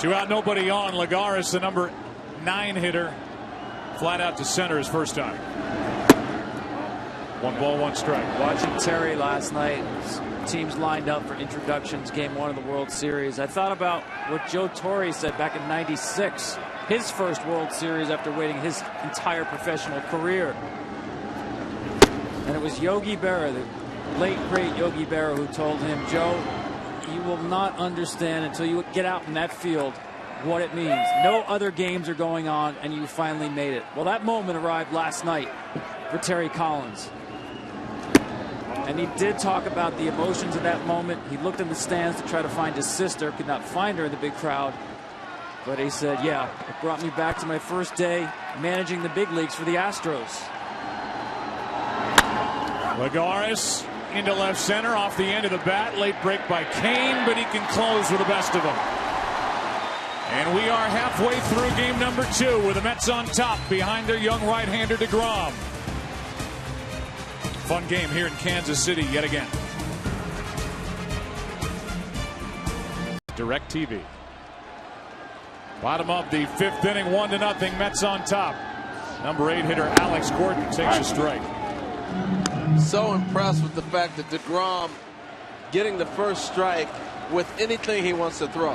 2 out, nobody on. Lagares, the number 9 hitter, flat out to center his first time. 1 ball, 1 strike. Watching Terry last night, teams lined up for introductions, game 1 of the World Series. I thought about what Joe Torre said back in '96, his first World Series after waiting his entire professional career. And it was Yogi Berra, the late great Yogi Berra, who told him, Joe, you will not understand until you get out in that field what it means. No other games are going on, and you finally made it. Well, that moment arrived last night for Terry Collins. And he did talk about the emotions of that moment. He looked in the stands to try to find his sister, could not find her in the big crowd. But he said, yeah, it brought me back to my first day managing the big leagues for the Astros. Lagares into left center, off the end of the bat. Late break by Kane, but he can close with the best of them. And we are halfway through game number 2 with the Mets on top behind their young right-hander DeGrom. Fun game here in Kansas City yet again. DirecTV. Bottom of the 5th inning, 1-0 Mets on top. Number 8 hitter Alex Gordon takes a strike. So impressed with the fact that DeGrom getting the first strike with anything he wants to throw.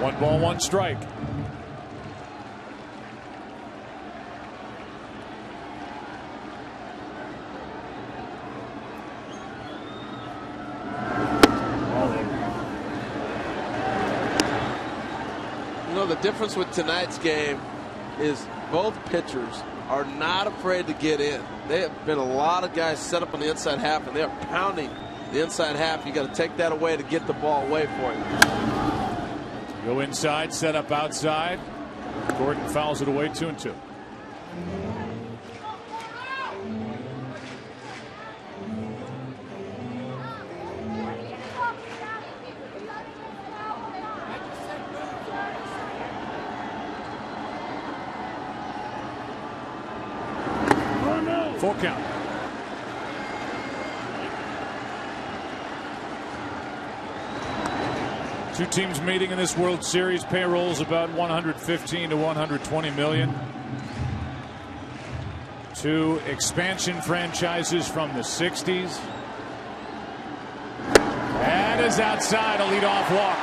One ball, 1 strike. The difference with tonight's game is both pitchers are not afraid to get in. They have been a lot of guys set up on the inside half, and they are pounding The inside half, you got to take that away to get the ball away for him. Go inside, set up outside. Gordon fouls it away, 2-2. Full count. Two teams meeting in this World Series. Payrolls about 115 to 120 million. Two expansion franchises from the 60s. That is outside, a leadoff walk.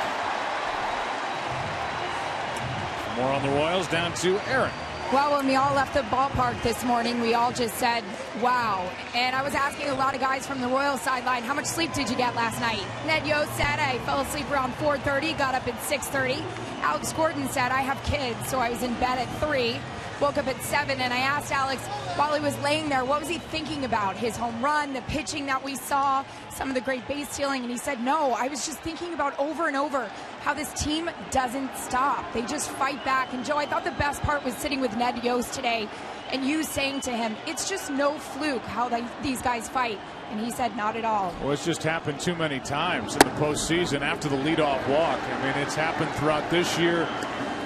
More on the Royals, down to Aaron. Well, when we all left the ballpark this morning, we all just said, wow. And I was asking a lot of guys from the Royals sideline, how much sleep did you get last night? Ned Yost said, I fell asleep around 4:30, got up at 6:30. Alex Gordon said, I have kids, so I was in bed at 3, woke up at 7. And I asked Alex, while he was laying there, what was he thinking about? His home run, the pitching that we saw, some of the great base stealing. And he said, no, I was just thinking about over and over how this team doesn't stop. They just fight back. And Joe, I thought the best part was sitting with Ned Yost today and you saying to him, it's just no fluke how these guys fight. And he said, not at all. Well, it's just happened too many times in the postseason after the leadoff walk. I mean, it's happened throughout this year.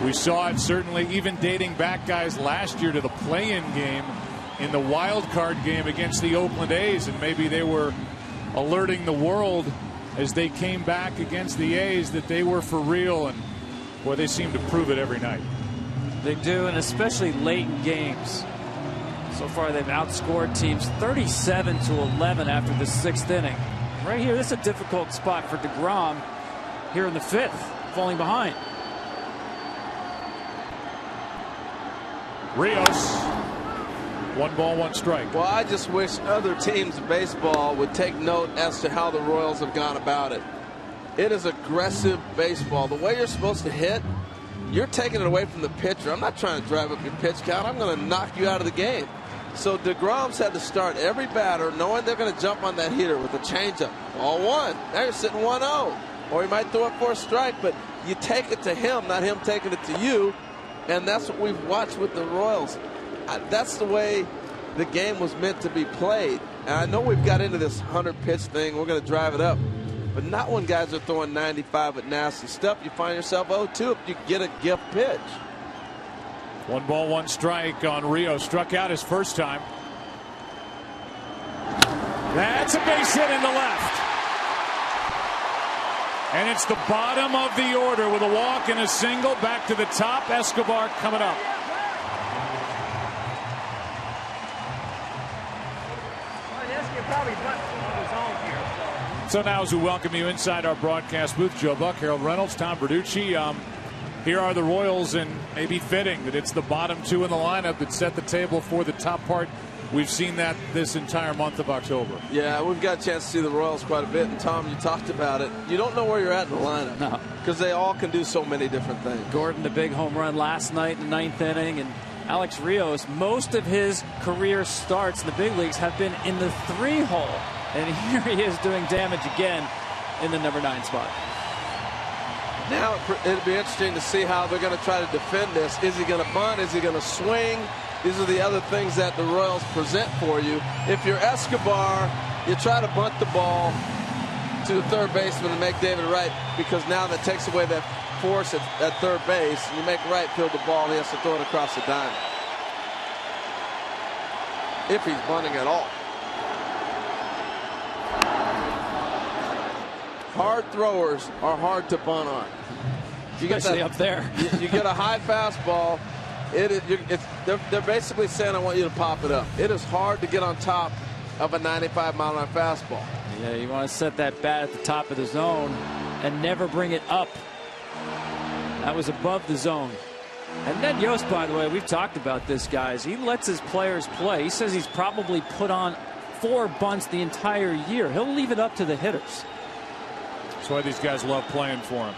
We saw it certainly even dating back, guys, last year to the play-in game in the wild card game against the Oakland A's. And maybe they were alerting the world as they came back against the A's that they were for real. And, boy, they seem to prove it every night. They do, and especially late in games. So far, they've outscored teams 37-11 after the 6th inning. Right here, this is a difficult spot for DeGrom here in the 5th, falling behind. Rios, 1 ball, 1 strike. Well, I just wish other teams in baseball would take note as to how the Royals have gone about it. It is aggressive baseball. The way you're supposed to hit, you're taking it away from the pitcher. I'm not trying to drive up your pitch count. I'm going to knock you out of the game. So DeGrom's had to start every batter knowing they're going to jump on that heater with a changeup. Ball 1. Now you're sitting 1-0. Or he might throw it for a strike, but you take it to him, not him taking it to you. And that's what we've watched with the Royals. That's the way the game was meant to be played. And I know we've got into this 100-pitch thing. We're going to drive it up. But not when guys are throwing 95 at nasty stuff. You find yourself 0-2 if you get a gift pitch. 1 ball, 1 strike on Rio. Struck out his first time. That's a base hit into left. And it's the bottom of the order with a walk and a single. Back to the top. Escobar coming up. So now as we welcome you inside our broadcast booth, Joe Buck, Harold Reynolds, Tom Verducci. Here are the Royals, and maybe fitting that it's the bottom 2 in the lineup that set the table for the top part. We've seen that this entire month of October. Yeah, we've got a chance to see the Royals quite a bit. And, Tom, you talked about it. You don't know where you're at in the lineup. No. Because they all can do so many different things. Gordon, the big home run last night in the 9th inning. And Alex Rios, most of his career starts in the big leagues have been in the 3-hole. And here he is doing damage again in the number 9 spot. Now it'll be interesting to see how they're going to try to defend this. Is he going to bunt? Is he going to swing? These are the other things that the Royals present for you. If you're Escobar, you try to bunt the ball to the third baseman and make David Wright, because now that takes away that force at third base. You make Wright field the ball, and he has to throw it across the diamond. If he's bunting at all. Hard throwers are hard to bunt on. You get Especially up there. you get a high fastball. They're basically saying, I want you to pop it up. It is hard to get on top of a 95-mile-an-hour fastball. Yeah, you want to set that bat at the top of the zone and never bring it up. That was above the zone. And Ned Yost, by the way, we've talked about this, guys. He lets his players play. He says he's probably put on 4 bunts the entire year. He'll leave it up to the hitters. That's why these guys love playing for him.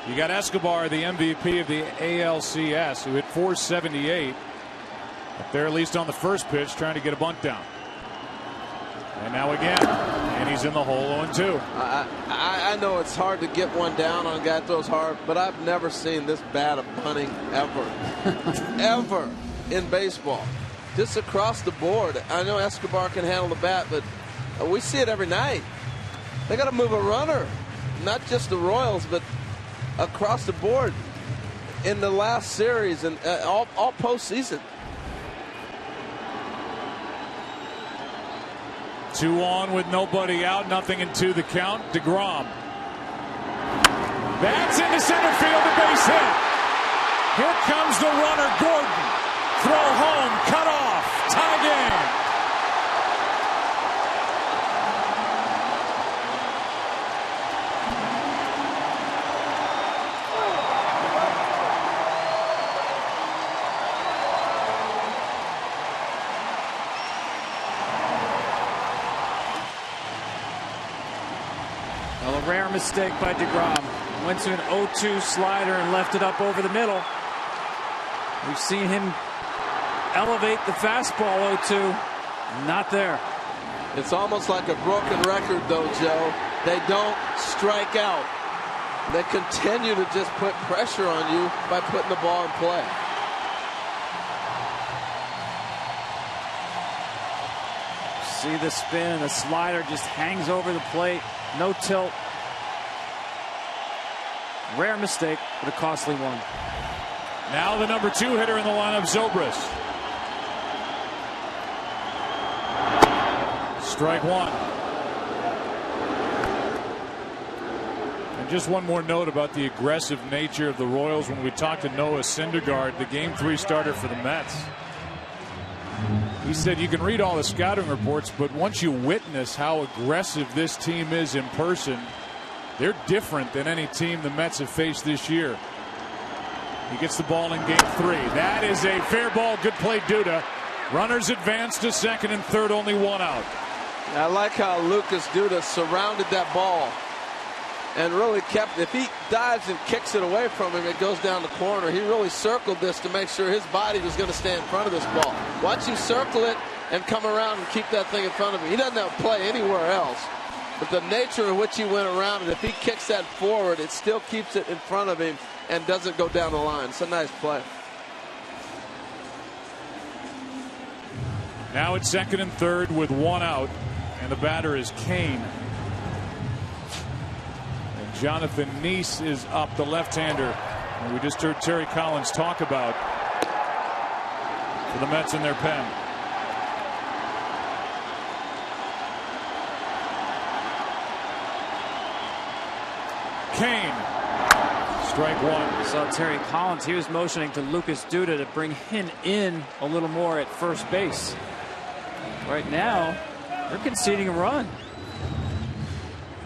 You got Escobar, the MVP of the ALCS, who hit .478. Up there, at least on the first pitch, trying to get a bunt down. And now again. And he's in the hole 0-2. I know it's hard to get one down on a guy that throws hard, but I've never seen this bad of punting ever. Ever in baseball. Just across the board. I know Escobar can handle the bat, but we see it every night. They got to move a runner. Not just the Royals, but across the board in the last series and all postseason. 2 on with nobody out, 0-2 the count. DeGrom. That's into center field, a base hit. Here comes the runner, Gordon. Throw home, cut off, tie game. Well, a rare mistake by DeGrom. Went to an 0-2 slider and left it up over the middle. We've seen him elevate the fastball 0-2. Not there. It's almost like a broken record, though, Joe. They don't strike out. They continue to just put pressure on you by putting the ball in play. See the spin, the slider just hangs over the plate. No tilt. Rare mistake, but a costly one. Now the number 2 hitter in the lineup, Zobrist. Strike 1. And just one more note about the aggressive nature of the Royals. When we talked to Noah Syndergaard, the Game 3 starter for the Mets, he said you can read all the scouting reports, but once you witness how aggressive this team is in person, they're different than any team the Mets have faced this year. He gets the ball in Game 3. That is a fair ball. Good play, Duda. Runners advance to second and third, only 1 out. I like how Lucas Duda surrounded that ball and really kept, if he dives and kicks it away from him, it goes down the corner. He really circled this to make sure his body was going to stay in front of this ball. Watch him circle it and come around and keep that thing in front of him. He doesn't have to play anywhere else. But the nature in which he went around it, if he kicks that forward, it still keeps it in front of him and doesn't go down the line. It's a nice play. Now it's second and third with 1 out, and the batter is Kane. And Jonathan Neese is up, the left-hander. And we just heard Terry Collins talk about for the Mets in their pen. Kane. Strike 1. Saw Terry Collins. He was motioning to Lucas Duda to bring him in a little more at first base. Right now, they're conceding a run.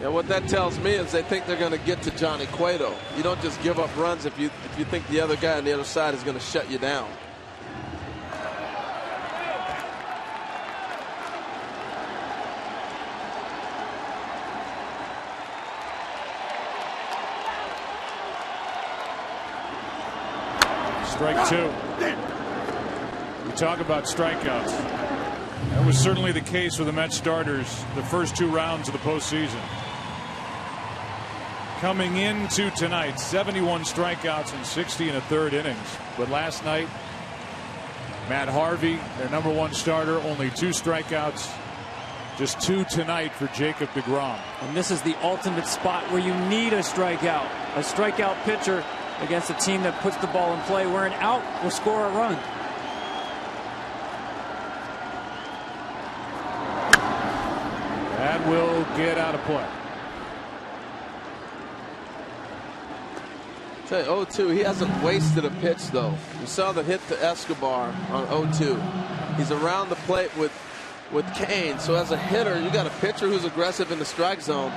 Yeah, what that tells me is they think they're going to get to Johnny Cueto. You don't just give up runs if you think the other guy on the other side is going to shut you down. Strike 2. We talk about strikeouts. That was certainly the case for the Mets starters the first 2 rounds of the postseason. Coming into tonight, 71 strikeouts in 60 1/3 innings. But last night, Matt Harvey, their number 1 starter, only 2 strikeouts. Just 2 tonight for Jacob DeGrom. And this is the ultimate spot where you need a strikeout. A strikeout pitcher against a team that puts the ball in play, where an out will score a run. That will get out of play. Tell you, 0-2, he hasn't wasted a pitch, though. You saw the hit to Escobar on 0-2. He's around the plate with Kane. So as a hitter, you got a pitcher who's aggressive in the strike zone,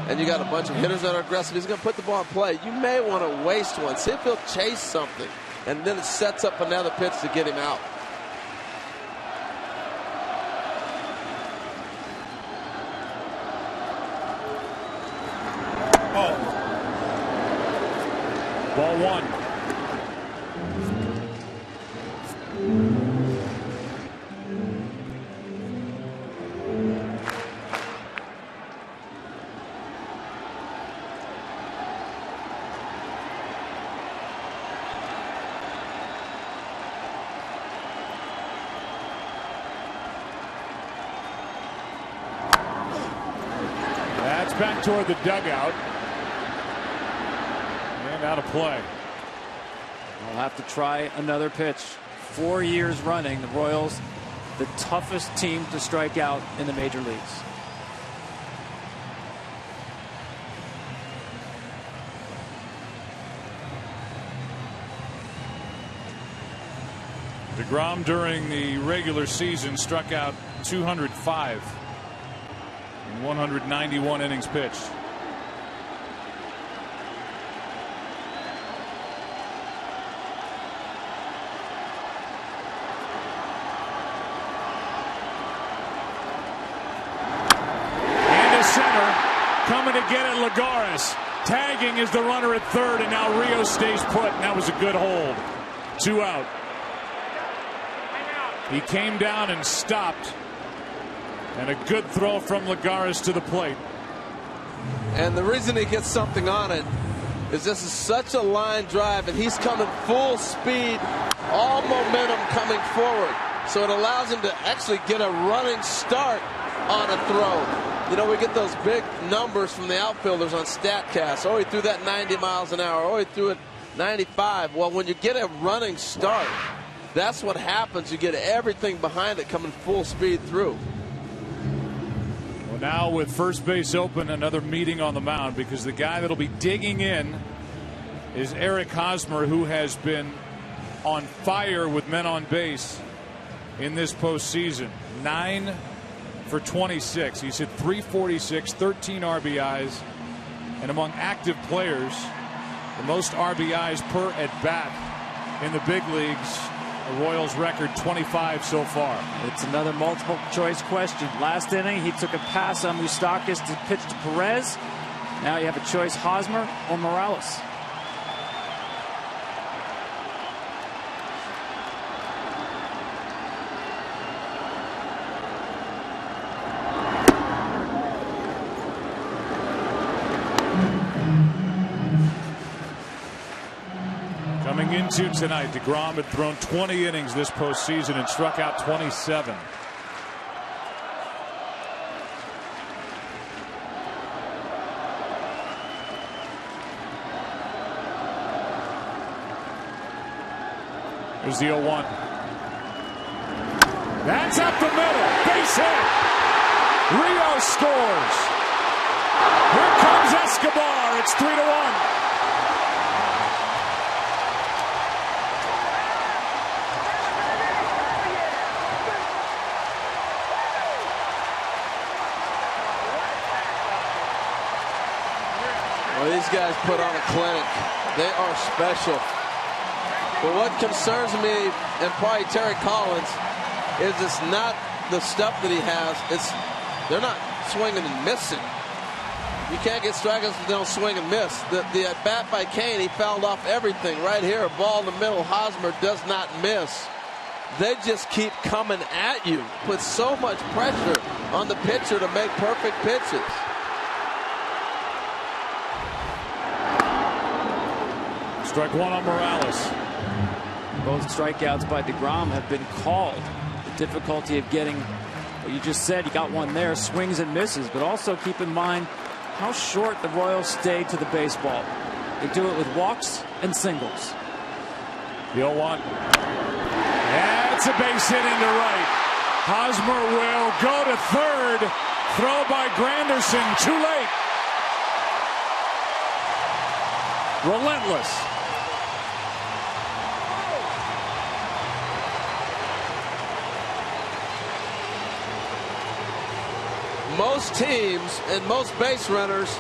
and you got a bunch of hitters that are aggressive. He's going to put the ball in play. You may want to waste one. See if he'll chase something, and then it sets up another pitch to get him out. Ball 1. back toward the dugout. And out of play. We'll have to try another pitch. 4 years running, the Royals, the toughest team to strike out in the major leagues. DeGrom during the regular season struck out 205 in 191 innings pitched. Into center, coming to get it, Lagares. Tagging is the runner at third, and now Rios stays put, and that was a good hold. 2 out. He came down and stopped. And a good throw from Lagares to the plate. And the reason he gets something on it is this is such a line drive, and he's coming full speed, all momentum coming forward. So it allows him to actually get a running start on a throw. You know, we get those big numbers from the outfielders on StatCast. Oh, he threw that 90 miles an hour. Oh, he threw it 95. Well, when you get a running start, that's what happens. You get everything behind it coming full speed through. Well, now with first base open, another meeting on the mound, because the guy that'll be digging in is Eric Hosmer, who has been on fire with men on base in this postseason. 9 for 26. He's hit .346, 13 RBIs, and among active players, the most RBIs per at bat in the big leagues. The Royals record 25 so far. It's another multiple choice question. Last inning, he took a pass on Moustakas to pitch to Perez. Now you have a choice, Hosmer or Morales. Coming into tonight, DeGrom had thrown 20 innings this postseason and struck out 27. Here's the 0-1. That's up the middle. Base hit. Rios scores. Here comes Escobar. It's 3-1. Well, these guys put on a clinic. They are special. But what concerns me, and probably Terry Collins, is it's not the stuff that he has. They're not swinging and missing. You can't get strikeouts if they don't swing and miss. The at bat by Kane, he fouled off everything. Right here, a ball in the middle. Hosmer does not miss. They just keep coming at you. Put so much pressure on the pitcher to make perfect pitches. Strike one on Morales. Both strikeouts by DeGrom have been called. The difficulty of getting what you just said, you got one there, swings and misses, but also keep in mind how short the Royals stay to the baseball. They do it with walks and singles. The 0-1. That's a base hit into right. Hosmer will go to third. Throw by Granderson. Too late. Relentless. Most teams and most base runners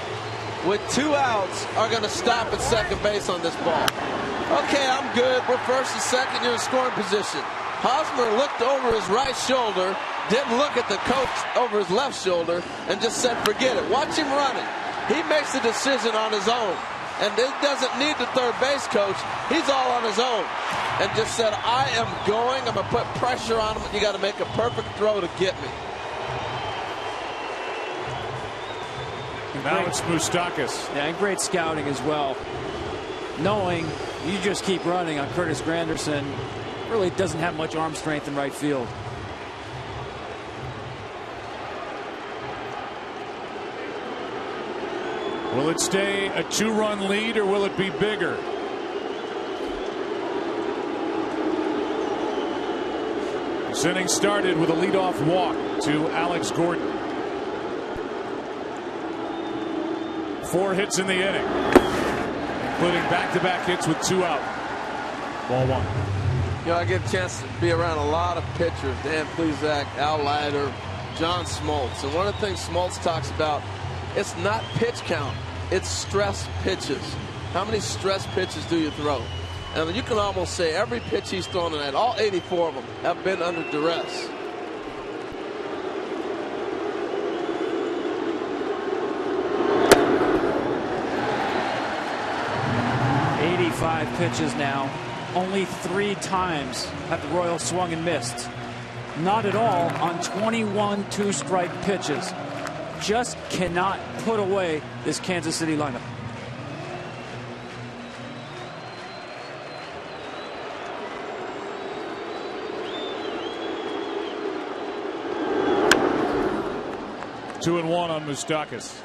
with 2 outs are going to stop at second base on this ball. Okay, I'm good. We're first and second. You're in scoring position. Hosmer looked over his right shoulder, didn't look at the coach over his left shoulder, and just said, forget it. Watch him running. He makes the decision on his own. And it doesn't need the third base coach. He's all on his own. And just said, I am going. I'm going to put pressure on him. You got to make a perfect throw to get me. Now it's Moustakas. Yeah, and great scouting as well. Knowing you just keep running on Curtis Granderson, really doesn't have much arm strength in right field. Will it stay a 2-run lead or will it be bigger? This inning started with a leadoff walk to Alex Gordon. 4 hits in the inning, including back-to-back hits with 2 out. Ball 1. You know, I get a chance to be around a lot of pitchers. Dan Plesac, Al Leiter, John Smoltz. And one of the things Smoltz talks about, it's not pitch count. It's stress pitches. How many stress pitches do you throw? And you can almost say every pitch he's thrown tonight, all 84 of them, have been under duress. Pitches now. Only 3 times have the Royals swung and missed. Not at all on 21 2-strike pitches. Just cannot put away this Kansas City lineup. Two and one on Moustakas.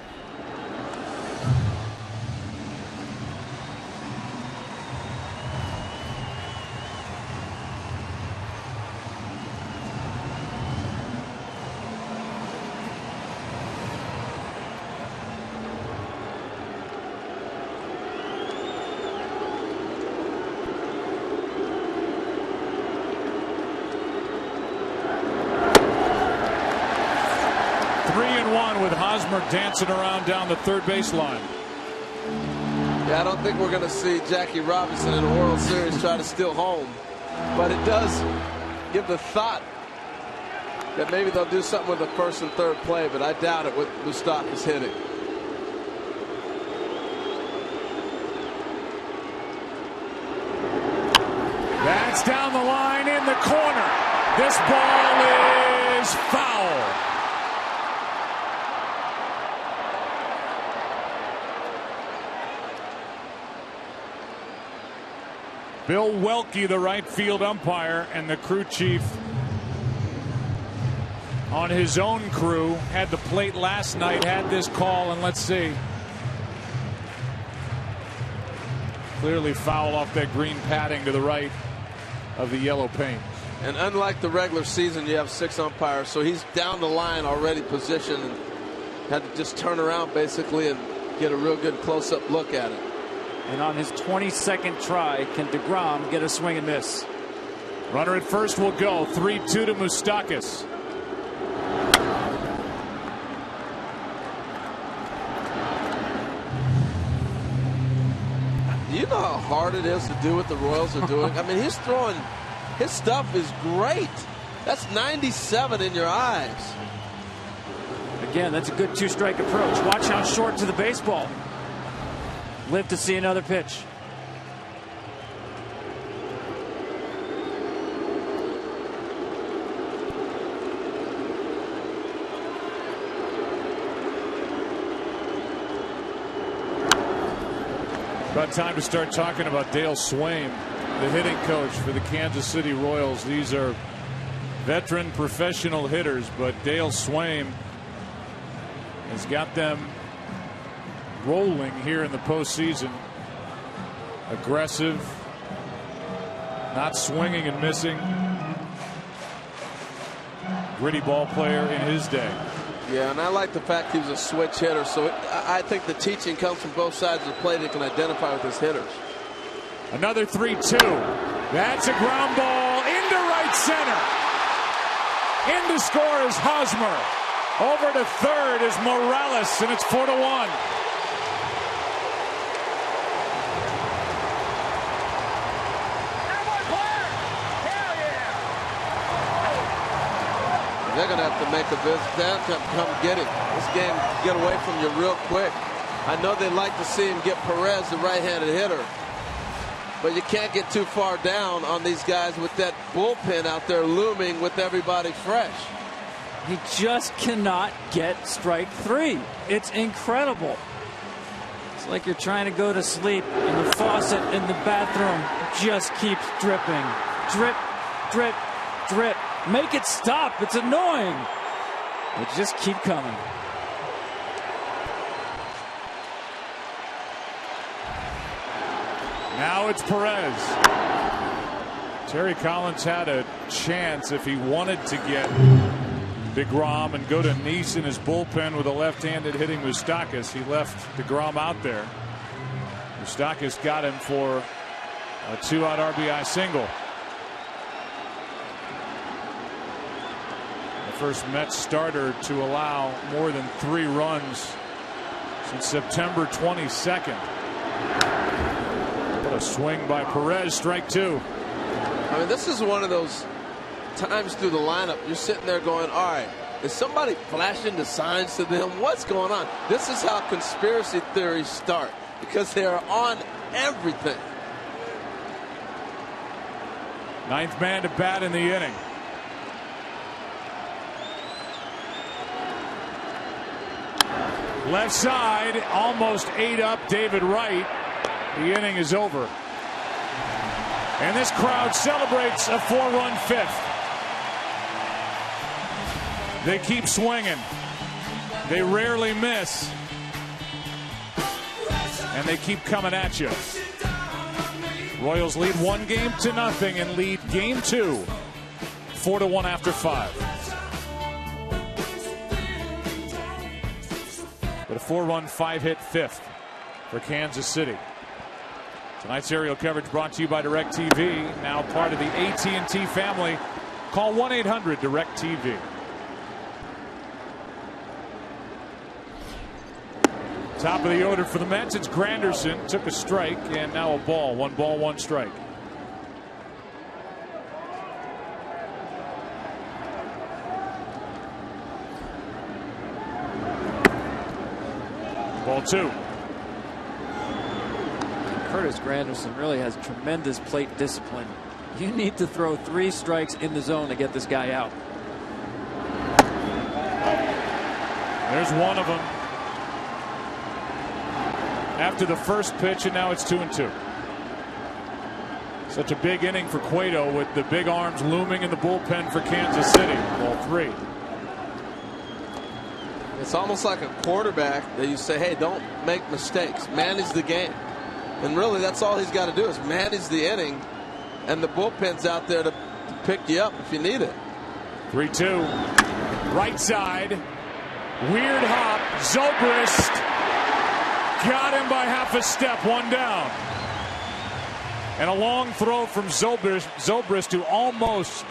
Dancing around down the third baseline. Yeah, I don't think we're going to see Jackie Robinson in the World Series try to steal home, but it does give the thought that maybe they'll do something with the first and third play, but I doubt it with Moustakas hitting. That's down the line in the corner. This ball is foul. Bill Welke, the right field umpire, and the crew chief on his own crew had the plate last night, had this call, and let's see. Clearly foul off that green padding to the right of the yellow paint. And unlike the regular season, you have 6 umpires, so he's down the line already positioned and had to just turn around basically and get a real good close-up look at it. And on his 22nd try, can DeGrom get a swing and miss? Runner at first will go. 3-2 to Moustakas. Do you know how hard it is to do what the Royals are doing? I mean, he's throwing, his stuff is great. That's 97 in your eyes. Again, that's a good 2-strike approach. Watch how short to the baseball. Live to see another pitch. About time to start talking about Dale Swaim, the hitting coach for the Kansas City Royals. These are veteran professional hitters, but Dale Swaim has got them rolling here in the postseason. Aggressive, not swinging and missing. Gritty ball player in his day. Yeah, and I like the fact he was a switch hitter, so I think the teaching comes from both sides of the plate. He can identify with his hitters. Another 3-2. That's a ground ball into right center. In to score is Hosmer. Over to third is Morales, and it's 4-1. They're going to have to make a visit. They're going to have to come get him. This game get away from you real quick. I know they'd like to see him get Perez, the right-handed hitter. But you can't get too far down on these guys with that bullpen out there looming with everybody fresh. He just cannot get strike 3. It's incredible. It's like you're trying to go to sleep and the faucet in the bathroom just keeps dripping. Drip, drip, drip. Make it stop. It's annoying. They just keep coming. Now it's Perez. Terry Collins had a chance if he wanted to get DeGrom and go to Nice in his bullpen with a left-handed hitting Moustakas. He left DeGrom out there. Moustakas got him for a 2-out RBI single. The first Mets starter to allow more than 3 runs since September 22nd. What a swing by Perez. Strike 2. I mean, this is one of those times through the lineup you're sitting there going, all right, is somebody flashing the signs to them? What's going on? This is how conspiracy theories start, because they are on everything. 9th man to bat in the inning. Left side, almost ate up David Wright. The inning is over. And this crowd celebrates a 4-run 5th. They keep swinging. They rarely miss. And they keep coming at you. Royals lead 1-0 and lead game 2 4-1 after 5. But a 4-run 5-hit 5th for Kansas City. Tonight's aerial coverage brought to you by DirecTV, now part of the AT&T family. Call 1-800-DirecTV. Top of the order for the Mets, it's Granderson. Took a strike and now a ball. 1 ball, 1 strike. Ball 2. Curtis Granderson really has tremendous plate discipline. You need to throw 3 strikes in the zone to get this guy out. There's one of them. After the first pitch, and now it's 2-2. Such a big inning for Cueto with the big arms looming in the bullpen for Kansas City. Ball 3. It's almost like a quarterback that you say, hey, don't make mistakes. Manage the game. And really, that's all he's got to do is manage the inning. And the bullpen's out there to pick you up if you need it. 3-2. Right side. Weird hop. Zobrist. Got him by half a step. 1 down. And a long throw from Zobrist, who almost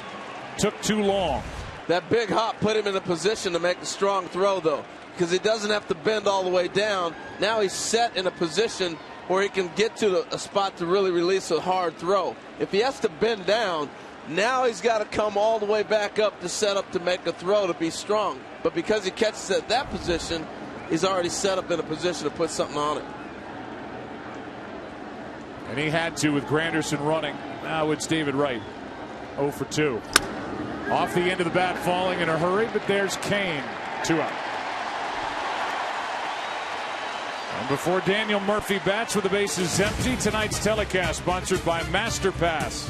took too long. That big hop put him in a position to make a strong throw, though, because he doesn't have to bend all the way down. Now he's set in a position where he can get to a spot to really release a hard throw. If he has to bend down, now he's got to come all the way back up to set up to make a throw to be strong. But because he catches at that position, he's already set up in a position to put something on it. And he had to with Granderson running. Now it's David Wright. 0 for 2. Off the end of the bat, falling in a hurry, but there's Kane. 2 out. And before Daniel Murphy bats with the bases empty, tonight's telecast sponsored by MasterPass.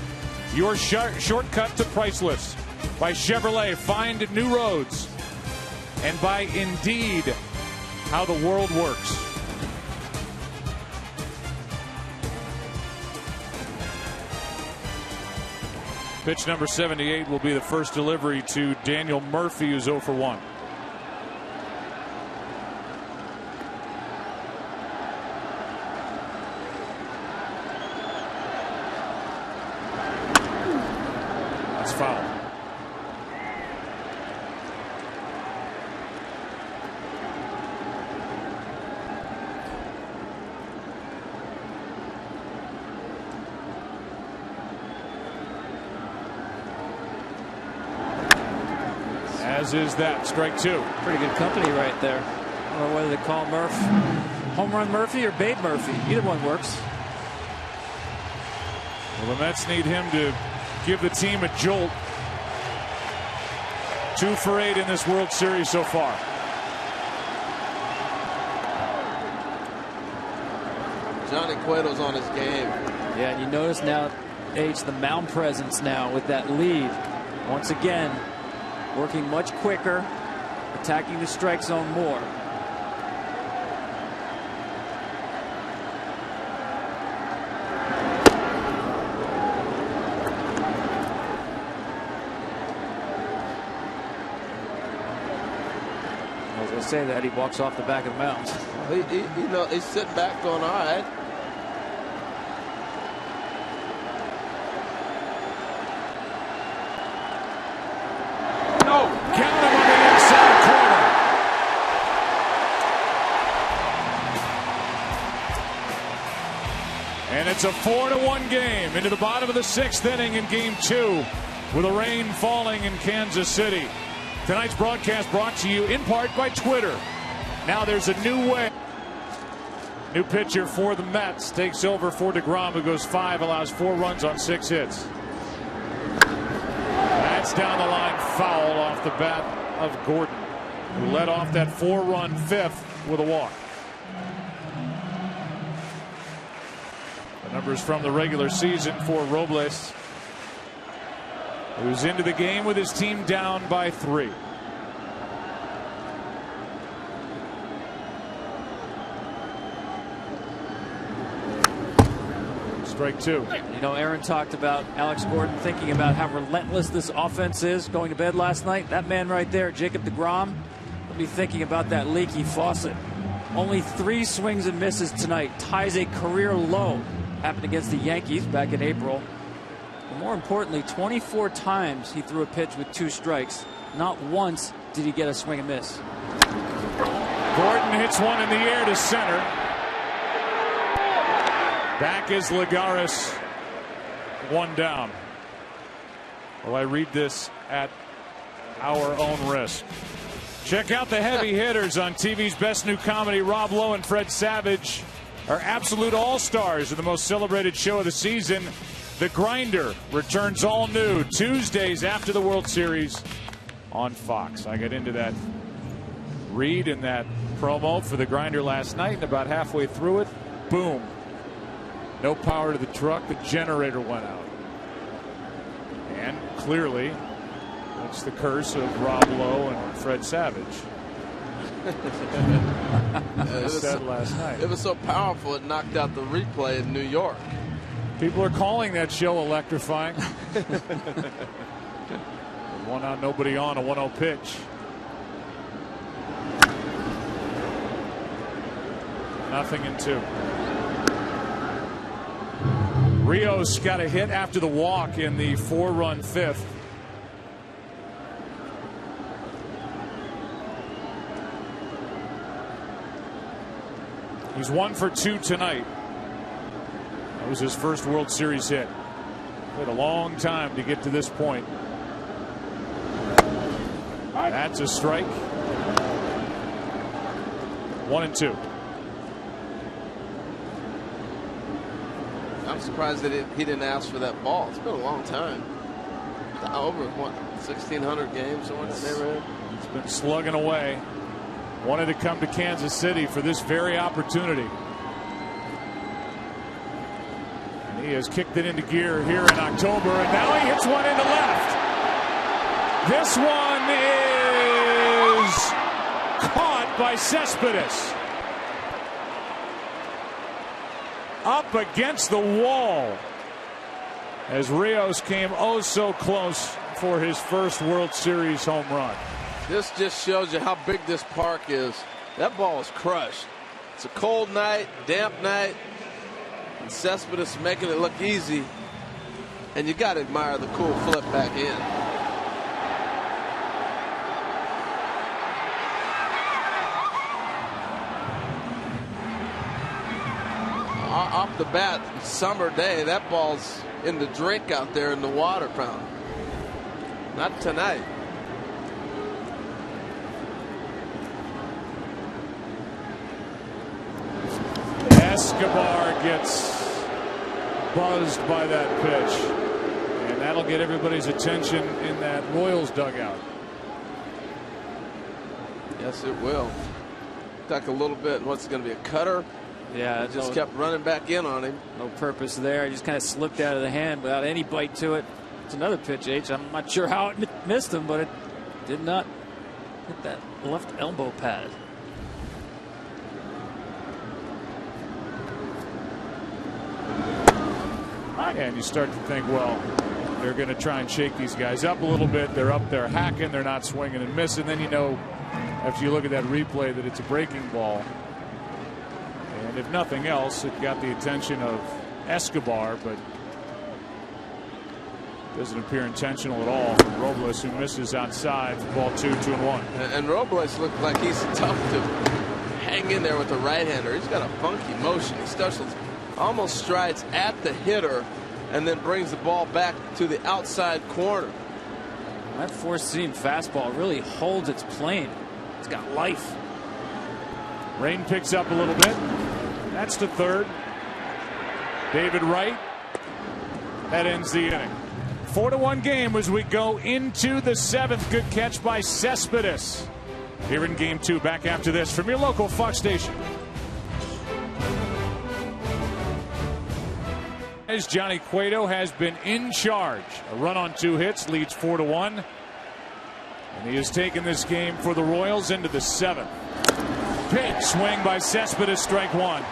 Your shortcut to priceless. By Chevrolet, find new roads. And by Indeed, how the world works. Pitch number 78 will be the first delivery to Daniel Murphy, who's 0 for 1. That's foul. As is that. Strike 2. Pretty good company right there. I don't know whether they call Murph Home Run Murphy or Babe Murphy. Either one works. Well, the Mets need him to give the team a jolt. 2 for 8 in this World Series so far. Johnny Cueto's on his game. Yeah, and you notice now, H, the mound presence now with that lead. Once again, working much quicker, attacking the strike zone more. They say that he walks off the back of the mound. He's sitting back going, all right. No. Count him on the inside corner. And it's a 4-1 game into the bottom of the 6th inning in Game 2 with the rain falling in Kansas City. Tonight's broadcast brought to you in part by Twitter. Now there's a new way. New pitcher for the Mets takes over for DeGrom, who goes 5, allows 4 runs on 6 hits. That's down the line, foul off the bat of Gordon, who led off that 4-run 5th with a walk. The numbers from the regular season for Robles, who's into the game with his team down by 3. Strike 2. You know, Aaron talked about Alex Gordon thinking about how relentless this offense is going to bed last night. That man right there, Jacob deGrom, will be thinking about that leaky faucet. Only 3 swings and misses tonight. Ties a career low. Happened against the Yankees back in April. But more importantly, 24 times he threw a pitch with 2 strikes. Not once did he get a swing and miss. Gordon hits one in the air to center. Back is Lagares, 1 down. Well, I read this at our own risk. Check out the heavy hitters on TV's best new comedy. Rob Lowe and Fred Savage are absolute all-stars in the most celebrated show of the season. The Grinder returns all new Tuesdays after the World Series on Fox. I got into that read in that promo for The Grinder last night, and about halfway through it, boom. No power to the truck. The generator went out. And clearly, that's the curse of Rob Lowe and Fred Savage. Last night. It was so powerful it knocked out the replay in New York. People are calling that show electrifying. 1 out, nobody on, a 1-0 pitch. Nothing in 2. Rios got a hit after the walk in the 4-run 5th. He's 1 for 2 tonight. That was his first World Series hit. Wait a long time to get to this point. That's a strike. 1-2. I'm surprised that he didn't ask for that ball. It's been a long time. Over, 1,600 games somewhere in the neighborhood. It's been slugging away. Wanted to come to Kansas City for this very opportunity. And he has kicked it into gear here in October, and now he hits one into left. This one is caught by Cespedes. Up against the wall as Rios came oh so close for his first World Series home run. This just shows you how big this park is. That ball is crushed. It's a cold night, damp night, and Cespedes making it look easy. And you got to admire the cool flip back in. Off the bat, summer day, that ball's in the drink out there in the water fountain. Not tonight. Escobar gets buzzed by that pitch, and that'll get everybody's attention in that Royals dugout. Yes, it will. Tuck a little bit. What's going to be a cutter? Yeah, it just kept running back in on him. No purpose there. He just kind of slipped out of the hand without any bite to it. It's another pitch, H. I'm not sure how it missed him, but it did not hit that left elbow pad. And you start to think, well, they're going to try and shake these guys up a little bit. They're up there hacking. They're not swinging and missing. Then you know after you look at that replay that it's a breaking ball. And if nothing else, it got the attention of Escobar, but doesn't appear intentional at all from Robles, who misses outside for ball 2-1. And Robles looked like he's tough to hang in there with the right-hander. He's got a funky motion. He starts with almost strides at the hitter and then brings the ball back to the outside corner. That four-seam fastball really holds its plane. It's got life. Rain picks up a little bit. That's to third. David Wright. That ends the inning. 4-1 game as we go into the seventh. Good catch by Cespedes. Here in game 2. Back after this from your local Fox station. As Johnny Cueto has been in charge. A run on 2 hits leads 4-1. And he has taken this game for the Royals into the 7th. Pitch swing by Cespedes, strike 1.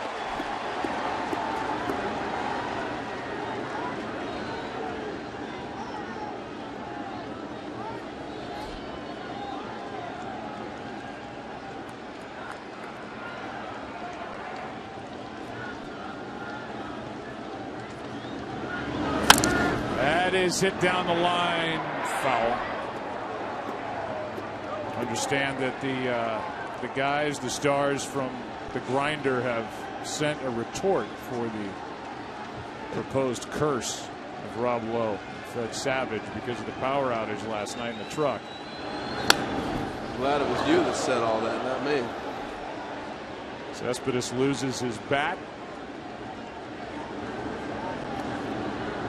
That is hit down the line, foul. Understand that the guys, the stars from the grinder, have sent a retort for the proposed curse of Rob Lowe and Fred Savage because of the power outage last night in the truck. Glad it was you that said all that, not me. Cespedes loses his bat.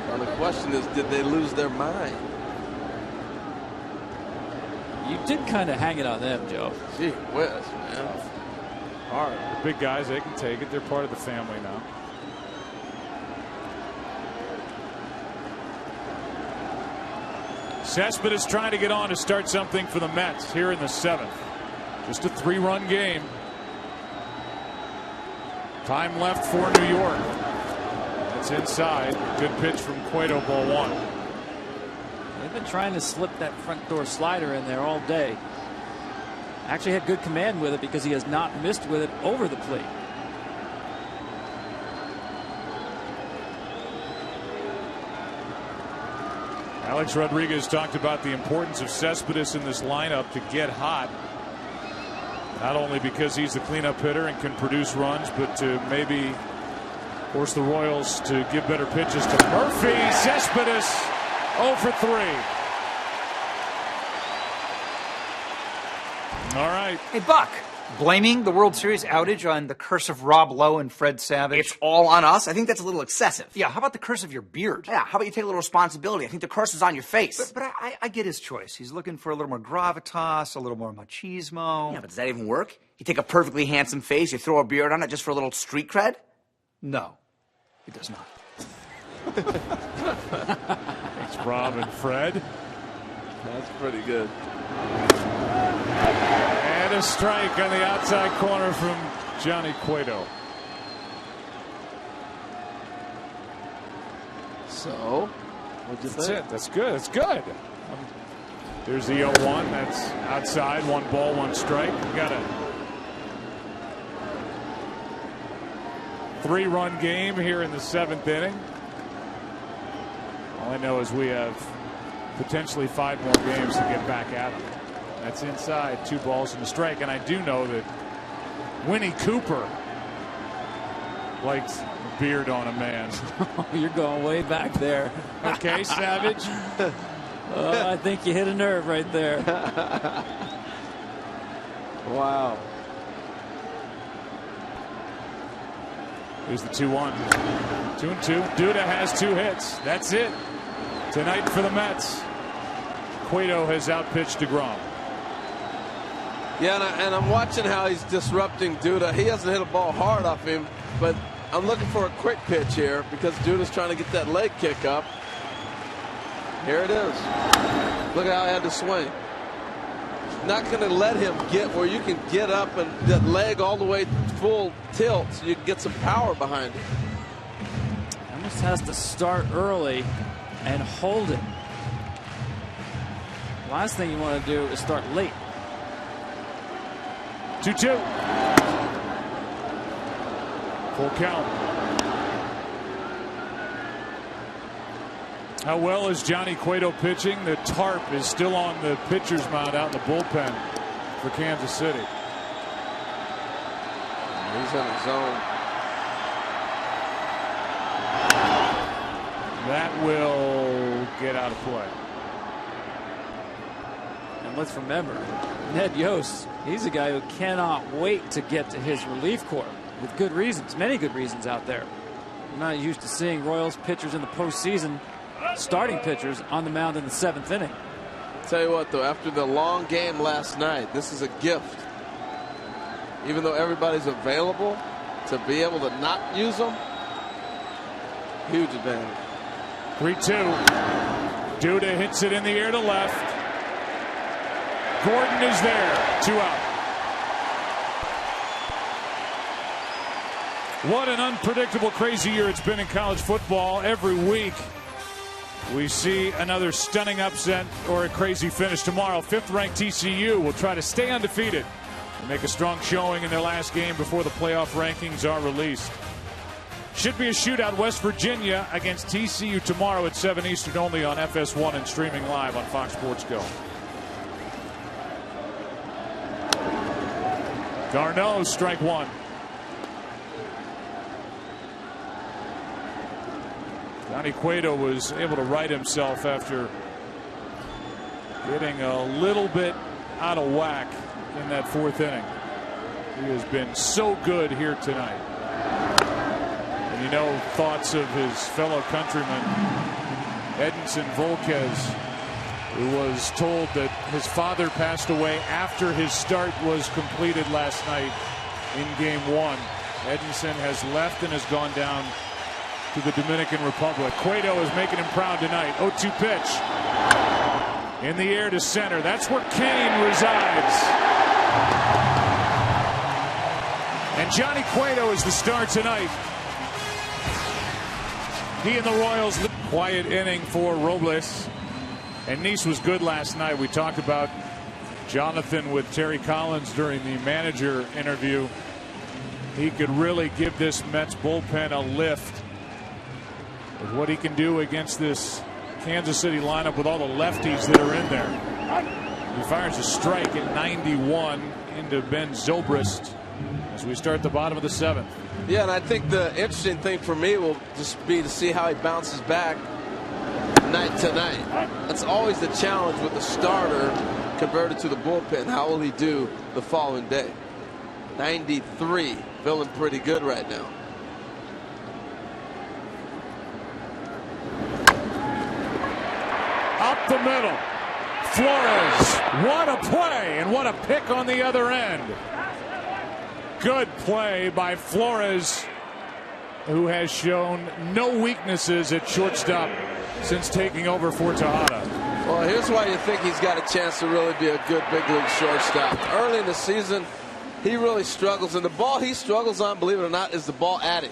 Well, the question is, did they lose their mind? You did kind of hang it on them, Joe. Gee whiz, man. All right, the big guys, they can take it. They're part of the family now. Cespedes trying to get on to start something for the Mets here in the 7th. Just a 3-run game. Time left for New York. That's inside. Good pitch from Cueto, ball 1. They've been trying to slip that front door slider in there all day. Actually had good command with it because he has not missed with it over the plate. Alex Rodriguez talked about the importance of Cespedes in this lineup to get hot. Not only because he's the cleanup hitter and can produce runs, but to maybe force the Royals to give better pitches to Murphy. Cespedes 0 for 3. All right. Hey, Buck. Blaming the World Series outage on the curse of Rob Lowe and Fred Savage. It's all on us. I think that's a little excessive. Yeah, how about the curse of your beard? Yeah, how about you take a little responsibility? I think the curse is on your face. But I get his choice. He's looking for a little more gravitas, a little more machismo. Yeah, but does that even work? You take a perfectly handsome face, you throw a beard on it just for a little street cred? No, it does not. It's Rob and Fred. That's pretty good. And a strike on the outside corner from Johnny Cueto. So, what'd you That's think? it. That's good. That's good. There's the 0-1. That's outside. 1 ball, 1 strike. We got a 3-run game here in the 7th inning. All I know is we have potentially 5 more games to get back at them. That's inside. 2 balls and a strike. And I do know that Winnie Cooper likes a beard on a man. You're going way back there. Okay, Savage. I think you hit a nerve right there. Wow. Here's the 2-1. 2-2. Duda has 2 hits. That's it tonight for the Mets. Cueto has outpitched DeGrom. Yeah, and I'm watching how he's disrupting Duda. He hasn't hit a ball hard off him, but I'm looking for a quick pitch here because Duda's trying to get that leg kick up. Here it is. Look how he had to swing. Not going to let him get where you can get up and that leg all the way full tilt so you can get some power behind it. Almost has to start early and hold it. Last thing you want to do is start late. 2-2. Full count. How well is Johnny Cueto pitching? The tarp is still on the pitcher's mound out in the bullpen for Kansas City. He's in his zone. That will get out of play. And let's remember, Ned Yost, he's a guy who cannot wait to get to his relief corps with good reasons, many good reasons out there. We're not used to seeing Royals pitchers in the postseason, starting pitchers on the mound in the 7th inning. Tell you what, though, after the long game last night, this is a gift. Even though everybody's available, to be able to not use them, huge advantage. 3-2. Duda hits it in the air to left. Gordon is there. 2 out. What an unpredictable, crazy year it's been in college football. Every week we see another stunning upset or a crazy finish. Tomorrow, 5th-ranked TCU will try to stay undefeated and make a strong showing in their last game before the playoff rankings are released. Should be a shootout. West Virginia against TCU tomorrow at 7 Eastern, only on FS1 and streaming live on Fox Sports Go. Garneau, strike 1. Johnny Cueto was able to right himself after getting a little bit out of whack in that 4th inning. He has been so good here tonight. And you know, thoughts of his fellow countryman Edinson Volquez, who was told that his father passed away after his start was completed last night in game 1. Edinson has left and has gone down to the Dominican Republic. Cueto is making him proud tonight. 0-2 pitch. In the air to center. That's where Kane resides. And Johnny Cueto is the star tonight. He and the Royals. Quiet inning for Robles. And Nice was good last night. We talked about Jonathan with Terry Collins during the manager interview. He could really give this Mets bullpen a lift with what he can do against this Kansas City lineup with all the lefties that are in there. He fires a strike at 91 into Ben Zobrist as we start the bottom of the 7th. Yeah, and I think the interesting thing for me will just be to see how he bounces back night to night. That's always the challenge with the starter converted to the bullpen. How will he do the following day? 93, feeling pretty good right now. Up the middle. Flores. What a play and what a pick on the other end. Good play by Flores, who has shown no weaknesses at shortstop since taking over for Tejada. Well, here's why you think he's got a chance to really be a good big league shortstop. Early in the season, he really struggles, and the ball he struggles on, believe it or not, is the ball at him.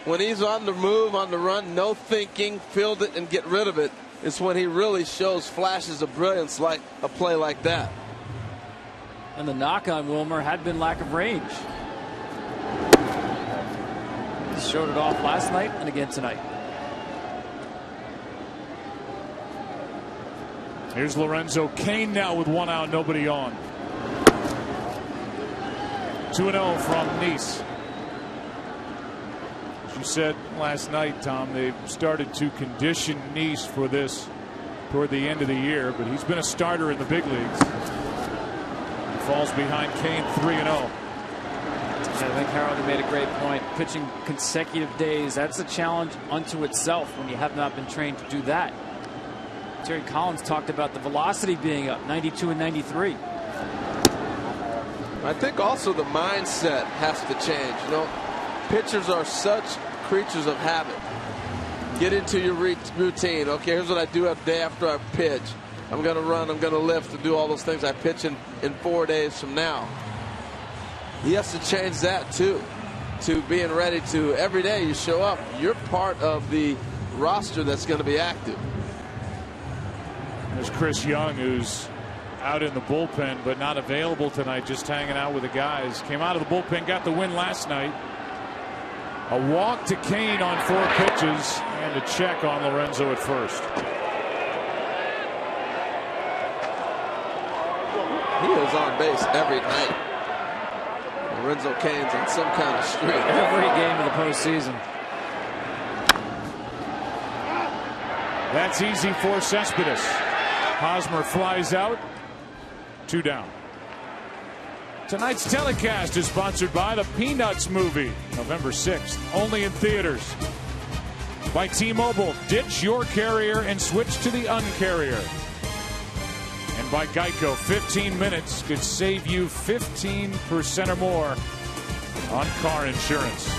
When he's on the move, on the run, no thinking, field it and get rid of it, is when he really shows flashes of brilliance like a play like that. And the knock on Wilmer had been lack of range. He showed it off last night and again tonight. Here's Lorenzo Cain now with 1 out, nobody on. 2-0 from Nice. As you said last night, Tom, they started to condition Nice for this toward the end of the year, but he's been a starter in the big leagues. He falls behind Cain 3-0. I think Harold made a great point. Pitching consecutive days, that's a challenge unto itself when you have not been trained to do that. Terry Collins talked about the velocity being up 92 and 93. I think also the mindset has to change. You know, pitchers are such creatures of habit. Get into your routine. Okay, here's what I do every day after I pitch. I'm going to run, I'm going to lift, and do all those things I pitch in 4 days from now. He has to change that too, to being ready to every day you show up. You're part of the roster that's going to be active. There's Chris Young, who's out in the bullpen, but not available tonight, just hanging out with the guys. Came out of the bullpen, got the win last night. A walk to Kane on 4 pitches, and a check on Lorenzo at first. He is on base every night. Lorenzo Cain's on some kind of streak. Every game of the postseason. That's easy for Cespedes. Hosmer flies out. 2 down. Tonight's telecast is sponsored by the Peanuts movie, November 6th, only in theaters. By T-Mobile, ditch your carrier and switch to the Un-carrier. And by Geico, 15 minutes could save you 15% or more on car insurance.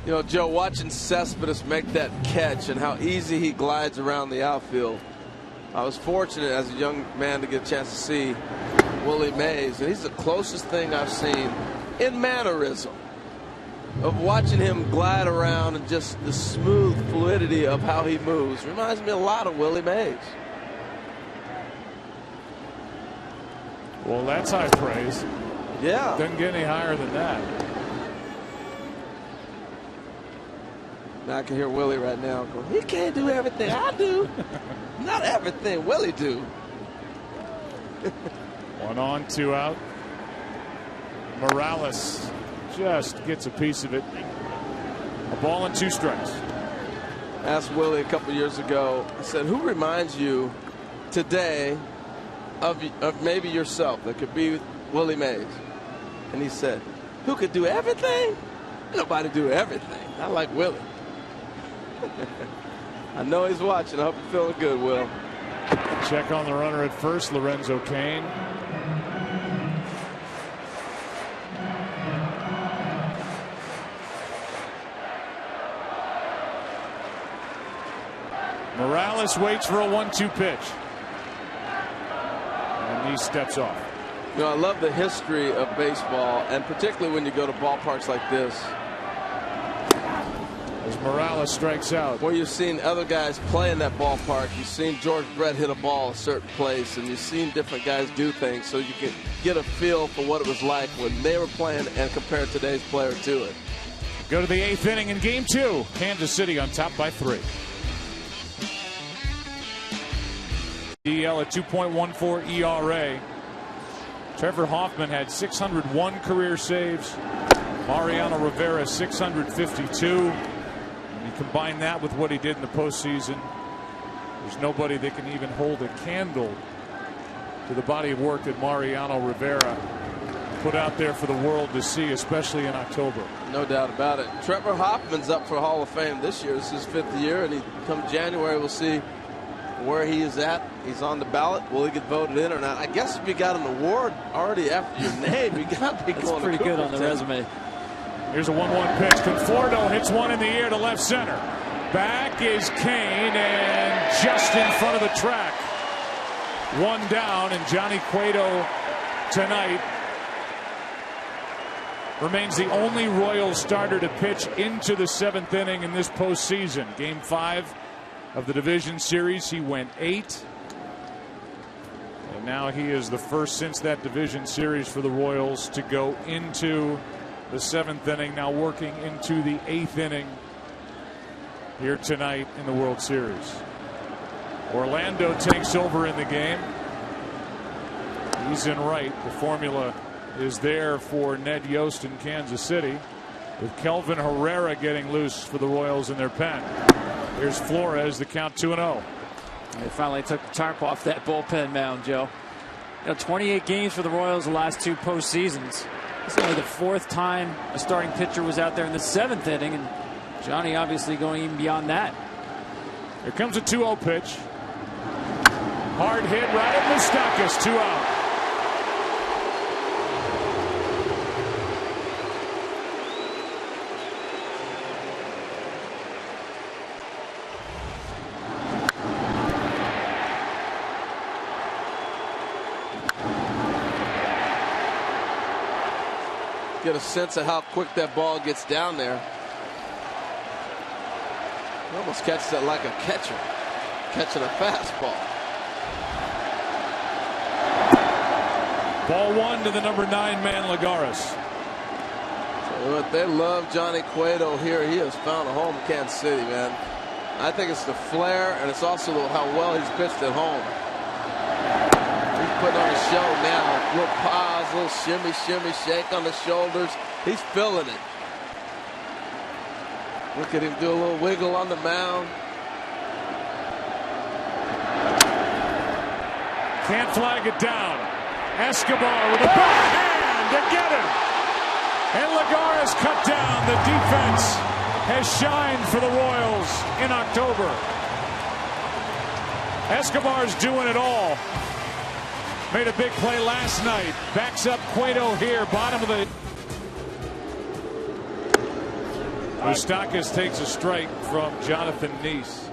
You know, Joe, watching Cespedes make that catch and how easy he glides around the outfield. I was fortunate as a young man to get a chance to see Willie Mays, and he's the closest thing I've seen in mannerism of watching him glide around and just the smooth fluidity of how he moves. Reminds me a lot of Willie Mays. Well, that's high praise. Yeah. Doesn't get any higher than that. Now I can hear Willie right now going, he can't do everything I do. Not everything Willie do. 1 on, 2 out. Morales just gets a piece of it. A ball and 2 strikes. Asked Willie a couple years ago, I said, who reminds you today of maybe yourself that could be Willie Mays? And he said, who could do everything? Nobody do everything. I like Willie. I know he's watching. I hope you're feeling good, Will. Check on the runner at first, Lorenzo Cain. Morales waits for a 1-2 pitch. And he steps off. You know, I love the history of baseball, and particularly when you go to ballparks like this. As Morales strikes out. Where you've seen other guys play in that ballpark. You've seen George Brett hit a ball a certain place, and you've seen different guys do things, so you can get a feel for what it was like when they were playing and compare today's player to it. Go to the 8th inning in Game 2. Kansas City on top by 3. DL at 2.14 ERA. Trevor Hoffman had 601 career saves. Mariano Rivera 652. And you combine that with what he did in the postseason, there's nobody that can even hold a candle to the body of work that Mariano Rivera put out there for the world to see, especially in October. No doubt about it. Trevor Hoffman's up for Hall of Fame this year. This is his 5th year, and come January we'll see where he is at. He's on the ballot. Will he get voted in or not? I guess if you got an award already after your name, you got to be going. That's pretty good on the resume. Here's a 1-1 pitch. Conforto hits one in the air to left center. Back is Cain, and just in front of the track. 1 down, and Johnny Cueto tonight remains the only Royals starter to pitch into the 7th inning in this postseason. Game 5 of the division series, he went 8. And now he is the first since that division series for the Royals to go into the 7th inning, now working into the 8th inning here tonight in the World Series. Orlando takes over in the game. He's in right. The formula is there for Ned Yost in Kansas City, with Kelvin Herrera getting loose for the Royals in their pen. Here's Flores, the count 2-0. They finally took the tarp off that bullpen mound, Joe. 28 games for the Royals the last 2 postseasons. It's only the 4th time a starting pitcher was out there in the 7th inning, and Johnny obviously going even beyond that. Here comes a 2-0 pitch. Hard hit right at Moustakas, 2 out. Get a sense of how quick that ball gets down there. He almost catches it like a catcher catching a fastball. Ball one to the number 9 man, Lagares. But they love Johnny Cueto here. He has found a home in Kansas City, man. I think it's the flair, and it's also how well he's pitched at home. He's putting on a show now. Little pause, little shimmy, shimmy, shake on the shoulders. He's feeling it. Look at him do a little wiggle on the mound. Can't flag it down. Escobar with a backhand to get him. And Lagares cut down. The defense has shined for the Royals in October. Escobar's doing it all. Made a big play last night. Backs up Cueto here. Bottom of the... Moustakas takes a strike from Jonathan Nice.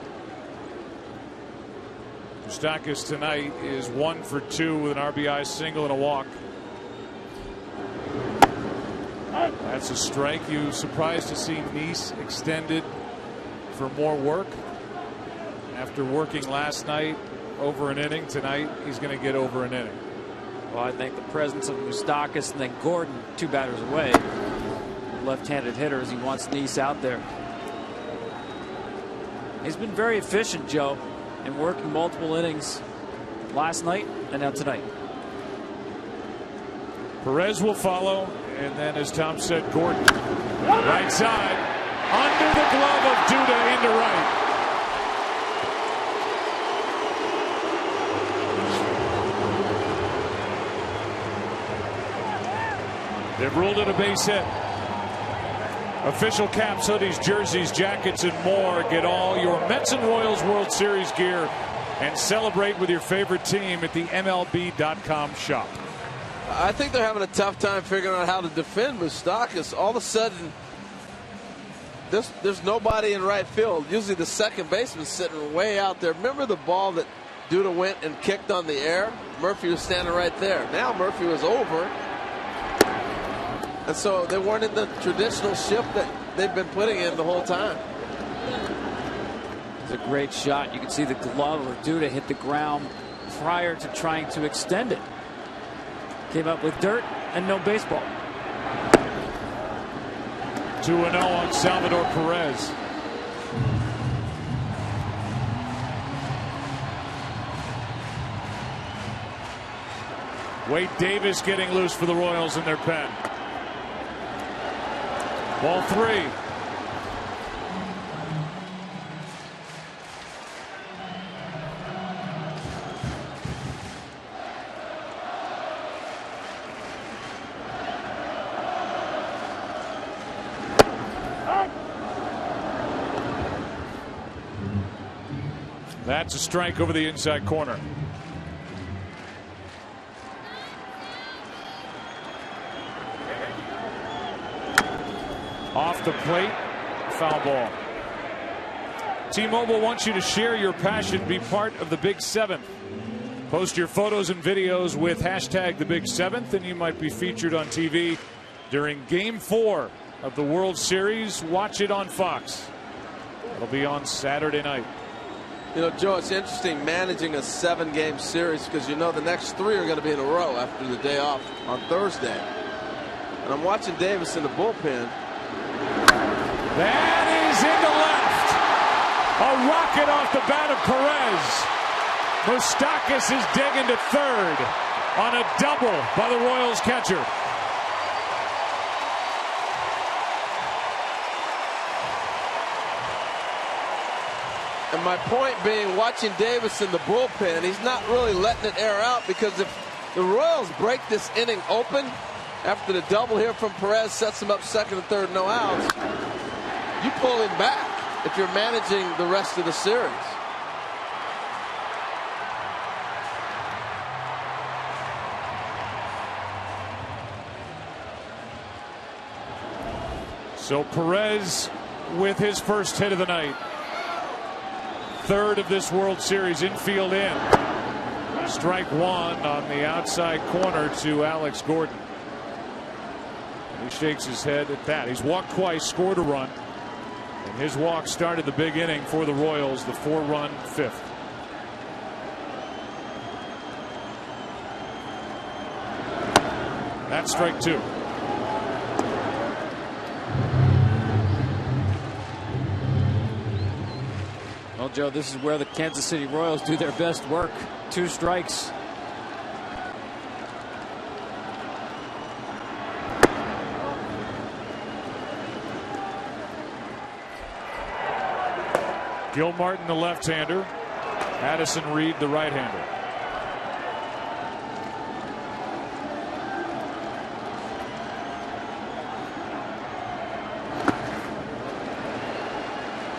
Moustakas tonight is 1 for 2 with an RBI single and a walk. That's a strike. You surprised to see Nice extended for more work? After working last night over an inning, tonight he's going to get over an inning. Well, I think the presence of Moustakas and then Gordon, 2 batters away, left-handed hitters, he wants Nice out there. He's been very efficient, Joe, in working multiple innings last night and now tonight. Perez will follow, and then, as Tom said, Gordon. Right side, under the glove of Duda into right. They've ruled it a base hit. Official caps, hoodies, jerseys, jackets, and more. Get all your Mets and Royals World Series gear and celebrate with your favorite team at the MLB.com shop. I think they're having a tough time figuring out how to defend Moustakas. All of a sudden, there's nobody in right field. Usually the second baseman's sitting way out there. Remember the ball that Duda went and kicked on the air? Murphy was standing right there. Now Murphy was over. And so they weren't in the traditional shift that they've been putting in the whole time. It's a great shot. You can see the glove of Duda hit the ground prior to trying to extend it. Came up with dirt and no baseball. 2-0 on Salvador Perez. Wade Davis getting loose for the Royals in their pen. Ball 3. That's a strike over the inside corner. Off the plate, foul ball. T-Mobile wants you to share your passion, be part of the Big Seventh. Post your photos and videos with hashtag the Big Seventh, and you might be featured on TV during Game 4 of the World Series. Watch it on Fox. It'll be on Saturday night. You know, Joe, it's interesting managing a 7-game series because you know the next 3 are going to be in a row after the day off on Thursday. And I'm watching Davis in the bullpen. That is into left. A rocket off the bat of Perez. Moustakas is digging to third on a double by the Royals catcher. And my point being, watching Davis in the bullpen, he's not really letting it air out because if the Royals break this inning open after the double here from Perez sets him up second and third, no outs, you pull him back if you're managing the rest of the series. So Perez with his first hit of the night. Third of this World Series, infield in. Strike 1 on the outside corner to Alex Gordon. He shakes his head at that. He's walked twice, scored a run. And his walk started the big inning for the Royals, the 4-run 5th. strike two. Well, Joe, this is where the Kansas City Royals do their best work. 2 strikes. Gil Martin, the left-hander. Addison Reed, the right-hander.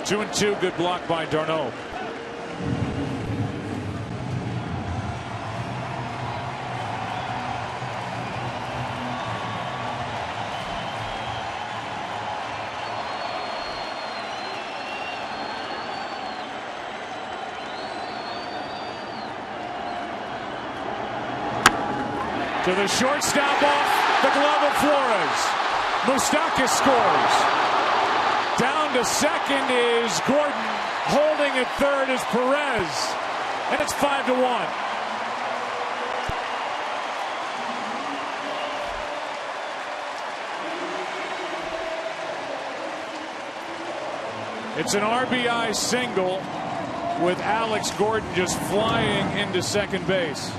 Two and two, good block by d'Arnaud. To the shortstop off the glove of Flores. Moustakas scores. Down to second is Gordon. Holding at third is Perez. And it's 5-1. It's an RBI single with Alex Gordon just flying into second base.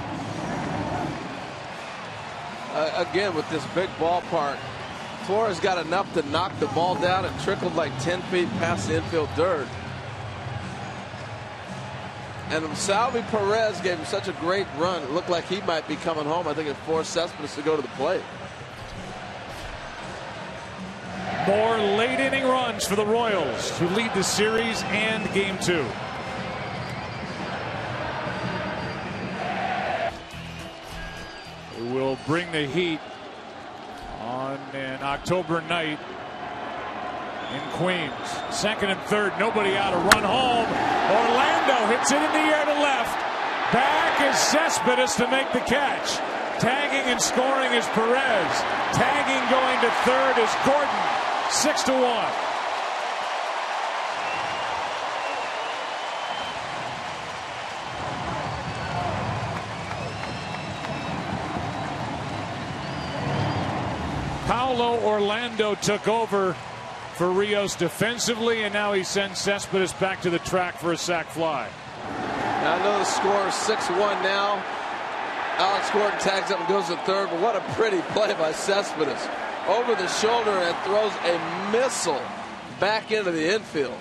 Again, with this big ballpark, Flores got enough to knock the ball down. It trickled like 10 feet past the infield dirt. And Salvi Perez gave him such a great run. It looked like he might be coming home. I think it forced Cespedes to go to the plate. More late inning runs for the Royals to lead the series and game 2. We will bring the heat on an October night in Queens. Second and third, nobody out, a run home. Orlando hits it in the air to left. Back is Cespedes to make the catch. Tagging and scoring is Perez. Tagging going to third is Gordon. 6-1. Paulo Orlando took over for Rios defensively, and now he sends Cespedes back to the track for a sac fly. Now, I know the score is 6-1 now. Alex Gordon tags up and goes to third, but what a pretty play by Cespedes. Over the shoulder and throws a missile back into the infield.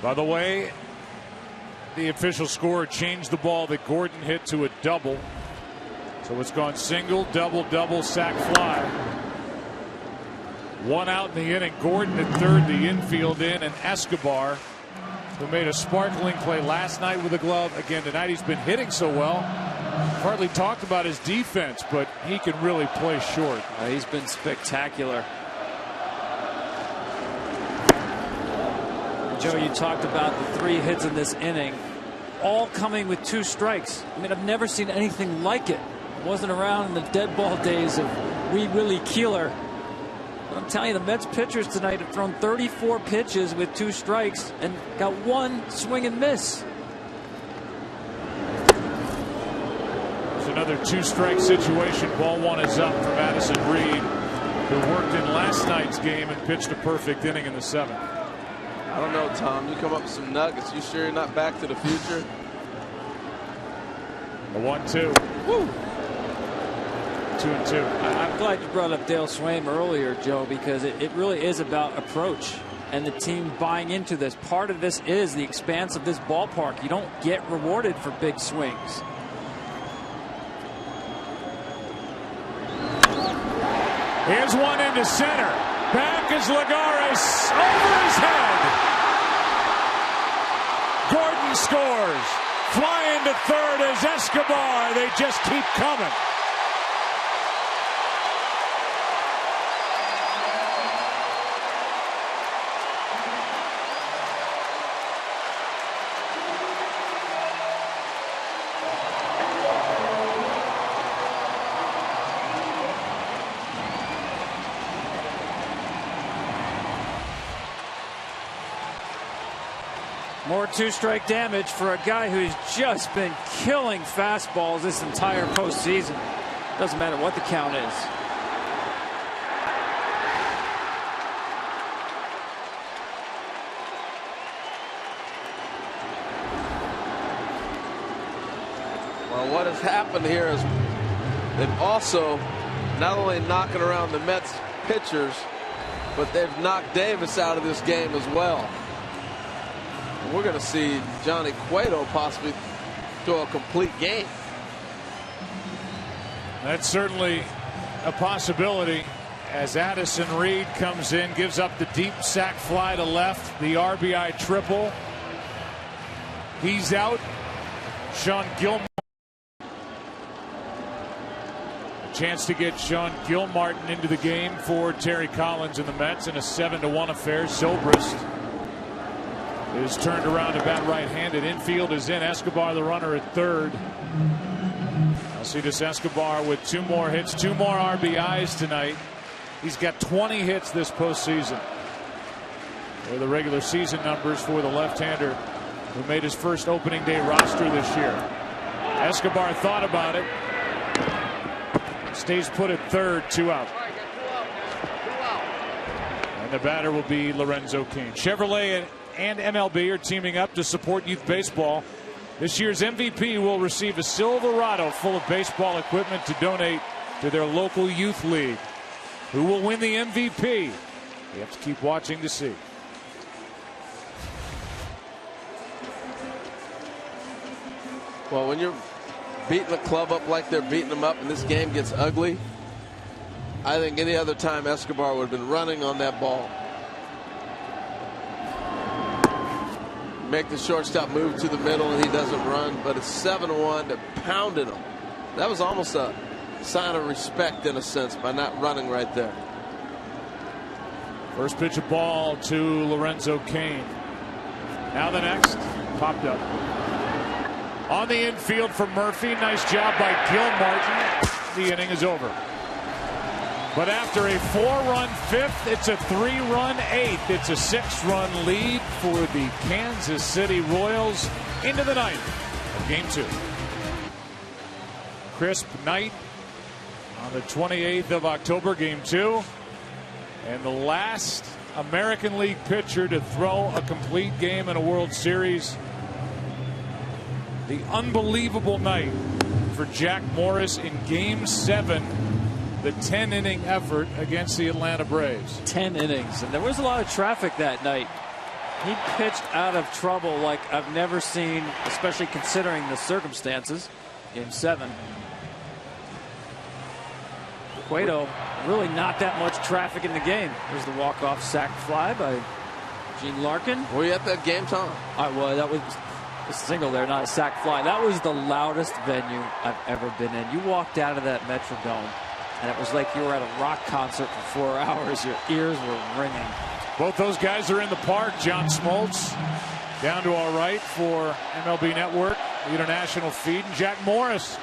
By the way, the official score changed the ball that Gordon hit to a double. So it's gone single, double, double, sac fly. One out in the inning. Gordon at third, the infield in, and Escobar, who made a sparkling play last night with a glove. Again, tonight he's been hitting so well. Hardly talked about his defense, but he can really play short. He's been spectacular. Joe, you talked about the 3 hits in this inning, all coming with 2 strikes. I mean, I've never seen anything like it. Wasn't around in the dead ball days of Wee Willie Keeler. But I'm telling you, the Mets pitchers tonight have thrown 34 pitches with 2 strikes and got 1 swing and miss. It's another 2-strike situation. Ball 1 is up for Addison Reed, who worked in last night's game and pitched a perfect inning in the 7th. I don't know, Tom. You come up with some nuggets. You sure you're not Back to the Future? A 1-2. Woo! 2-2. I'm glad you brought up Dale Swaim earlier, Joe, because it really is about approach and the team buying into this. Part of this is the expanse of this ballpark. You don't get rewarded for big swings. Here's one into center. Back is Lagares over his head. Gordon scores. Flying to third is Escobar. They just keep coming. More two-strike damage for a guy who's just been killing fastballs this entire postseason. Doesn't matter what the count is. Well, what has happened here is they've also not only knocking around the Mets pitchers, but they've knocked Davis out of this game as well. And we're going to see Johnny Cueto possibly throw a complete game. That's certainly a possibility as Addison Reed comes in, gives up the deep sac fly to left, the RBI triple. He's out. Sean Gilmartin. Chance to get Sean Gilmartin into the game for Terry Collins and the Mets in a 7-1 affair. Zobrist is turned around to bat right-handed. Infield is in. Escobar, the runner, at third. Alcides Escobar with 2 more hits, 2 more RBIs tonight. He's got 20 hits this postseason. They're the regular season numbers for the left-hander who made his first opening day roster this year. Escobar thought about it. Stays put at third, 2 out. And the batter will be Lorenzo Cain. Chevrolet and MLB are teaming up to support youth baseball. This year's MVP will receive a Silverado full of baseball equipment to donate to their local youth league. Who will win the MVP? You have to keep watching to see. Well, when you're beating a club up like they're beating them up and this game gets ugly, I think any other time Escobar would have been running on that ball. Make the shortstop move to the middle and he doesn't run, but it's 7-1 to pounded him. That was almost a sign of respect in a sense by not running right there. First pitch of ball to Lorenzo Cain. Now the next popped up. On the infield for Murphy. Nice job by Gilmartin. The inning is over. But after a 4-run 5th, it's a 3-run 8th. It's a 6-run lead for the Kansas City Royals into the 9th of Game 2. Crisp night on the 28th of October, Game 2. And the last American League pitcher to throw a complete game in a World Series. The unbelievable night for Jack Morris in Game 7, the 10-inning effort against the Atlanta Braves. 10 innings, and there was a lot of traffic that night. He pitched out of trouble like I've never seen, especially considering the circumstances. Game 7. Cueto, really not that much traffic in the game. There's the walk-off sac fly by Gene Larkin. Were you at that game, Tom? I was. That was a single there, not a sac fly. That was the loudest venue I've ever been in. You walked out of that Metrodome, and it was like you were at a rock concert for 4 hours. Your ears were ringing. Both those guys are in the park. John Smoltz down to our right for MLB Network, the international feed. And Jack Morris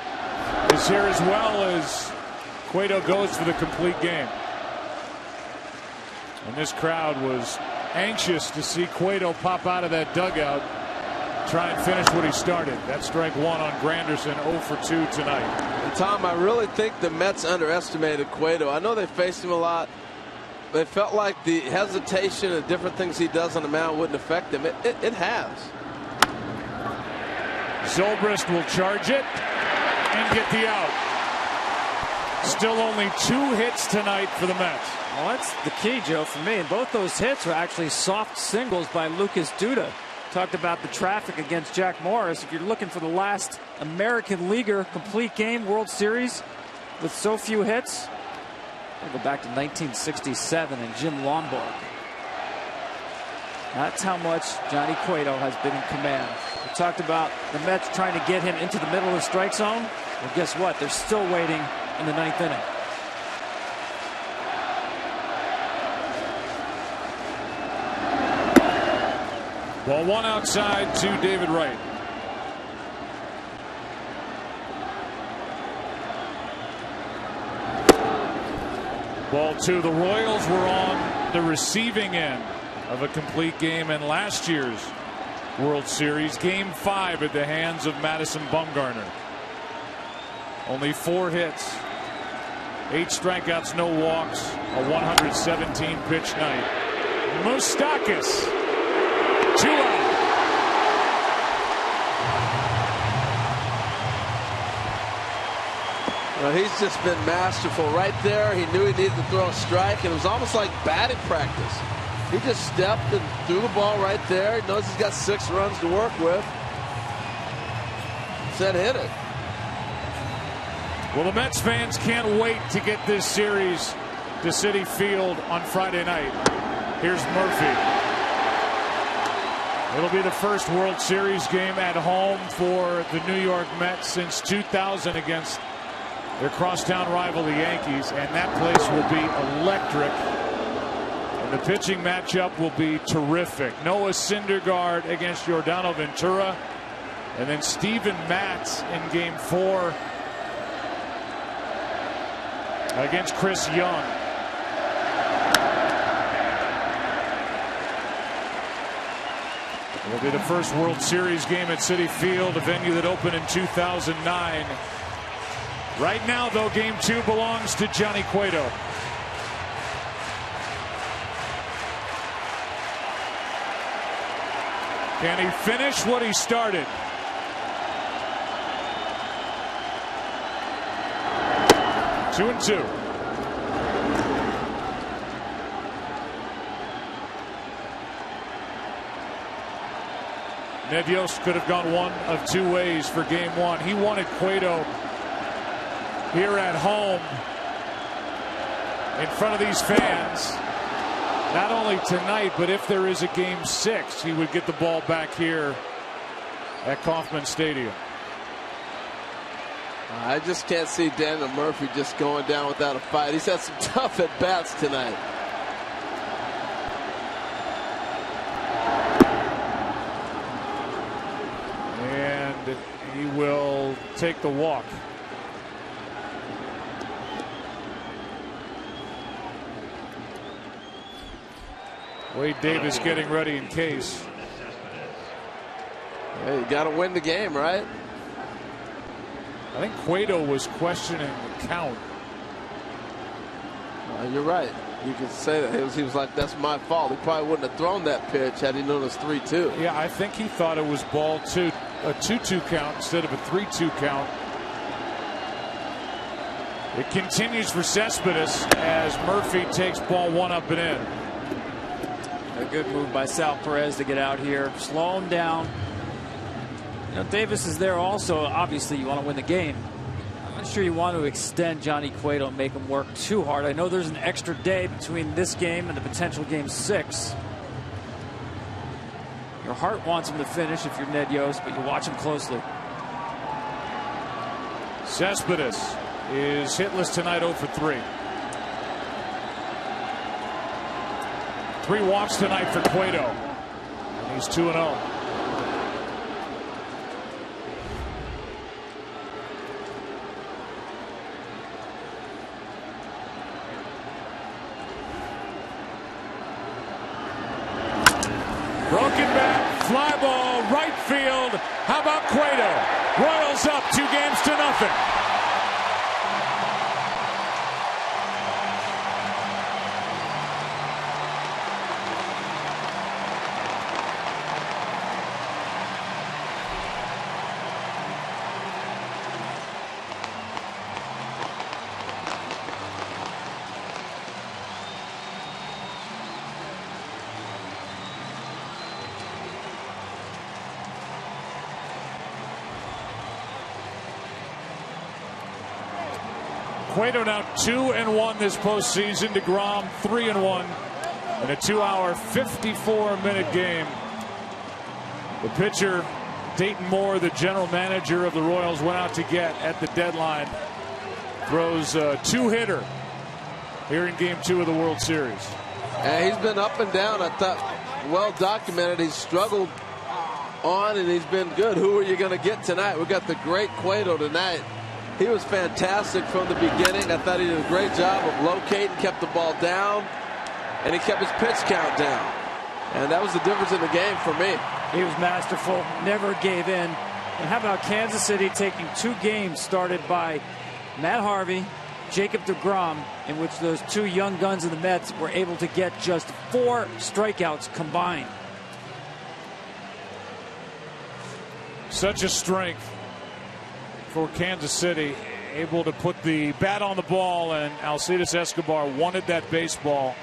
is here as well as Cueto goes for the complete game. And this crowd was anxious to see Cueto pop out of that dugout, try and finish what he started. That's strike 1 on Granderson, 0 for 2 tonight. And Tom, I really think the Mets underestimated Cueto. I know they faced him a lot. They felt like the hesitation and different things he does on the mound wouldn't affect him. It has. Zobrist will charge it and get the out. Still only 2 hits tonight for the Mets. Well, that's the key, Joe, for me. And both those hits were actually soft singles by Lucas Duda. Talked about the traffic against Jack Morris. If you're looking for the last American Leaguer complete game World Series with so few hits, we'll go back to 1967 and Jim Lombard. That's how much Johnny Cueto has been in command. We talked about the Mets trying to get him into the middle of the strike zone. Well, guess what? They're still waiting in the 9th inning. Ball 1 outside to David Wright. Ball 2. The Royals were on the receiving end of a complete game in last year's World Series. Game 5 at the hands of Madison Bumgarner. Only 4 hits, 8 strikeouts, no walks, a 117 pitch night. Moustakas, 2 out. Well, he's just been masterful right there. He knew he needed to throw a strike, and it was almost like batting practice. He just stepped and threw the ball right there. He knows he's got 6 runs to work with. Said hit it. Well, the Mets fans can't wait to get this series to Citi Field on Friday night. Here's Murphy. It'll be the first World Series game at home for the New York Mets since 2000 against their crosstown rival, the Yankees, and that place will be electric. And the pitching matchup will be terrific. Noah Syndergaard against Yordano Ventura, and then Steven Matz in Game 4 against Chris Young. It'll be the first World Series game at Citi Field, a venue that opened in 2009. Right now, though, Game 2 belongs to Johnny Cueto. Can he finish what he started? Two and 2. Ned Yost could have gone one of 2 ways for Game 1. He wanted Cueto here at home in front of these fans. Not only tonight, but if there is a Game 6, he would get the ball back here at Kauffman Stadium. I just can't see Daniel Murphy just going down without a fight. He's had some tough at-bats tonight. And he will take the walk. Wade Davis getting ready in case. Hey, you got to win the game, right? I think Cueto was questioning the count. You're right. You can say that. He was like, that's my fault. He probably wouldn't have thrown that pitch had he known it was 3-2. Yeah, I think he thought it was ball 2, a 2-2 count instead of a 3-2 count. It continues for Cespedes as Murphy takes ball 1 up and in. A good move by Sal Perez to get out here, slow him down. You know, Davis is there also. Obviously, you want to win the game. I'm not sure you want to extend Johnny Cueto and make him work too hard. I know there's an extra day between this game and the potential Game 6. Your heart wants him to finish if you're Ned Yost, but you watch him closely. Cespedes is hitless tonight, 0 for 3. 3 walks tonight for Cueto. And he's 2-0. Broken bat, fly ball, right field. How about Cueto? Royals up 2 games to nothing. Cueto now 2-1 this postseason. DeGrom 3-1 in a 2-hour, 54-minute game. The pitcher, Dayton Moore, the general manager of the Royals, went out to get at the deadline. Throws a 2-hitter here in Game 2 of the World Series. And he's been up and down. I thought, well documented. He's struggled on and he's been good. Who are you going to get tonight? We got the great Cueto tonight. He was fantastic from the beginning. I thought he did a great job of locating, kept the ball down, and he kept his pitch count down. And that was the difference in the game for me. He was masterful, never gave in. And how about Kansas City taking 2 games started by Matt Harvey, Jacob deGrom, in which those 2 young guns of the Mets were able to get just 4 strikeouts combined. Such a strength for Kansas City, able to put the bat on the ball, and Alcides Escobar wanted that baseball.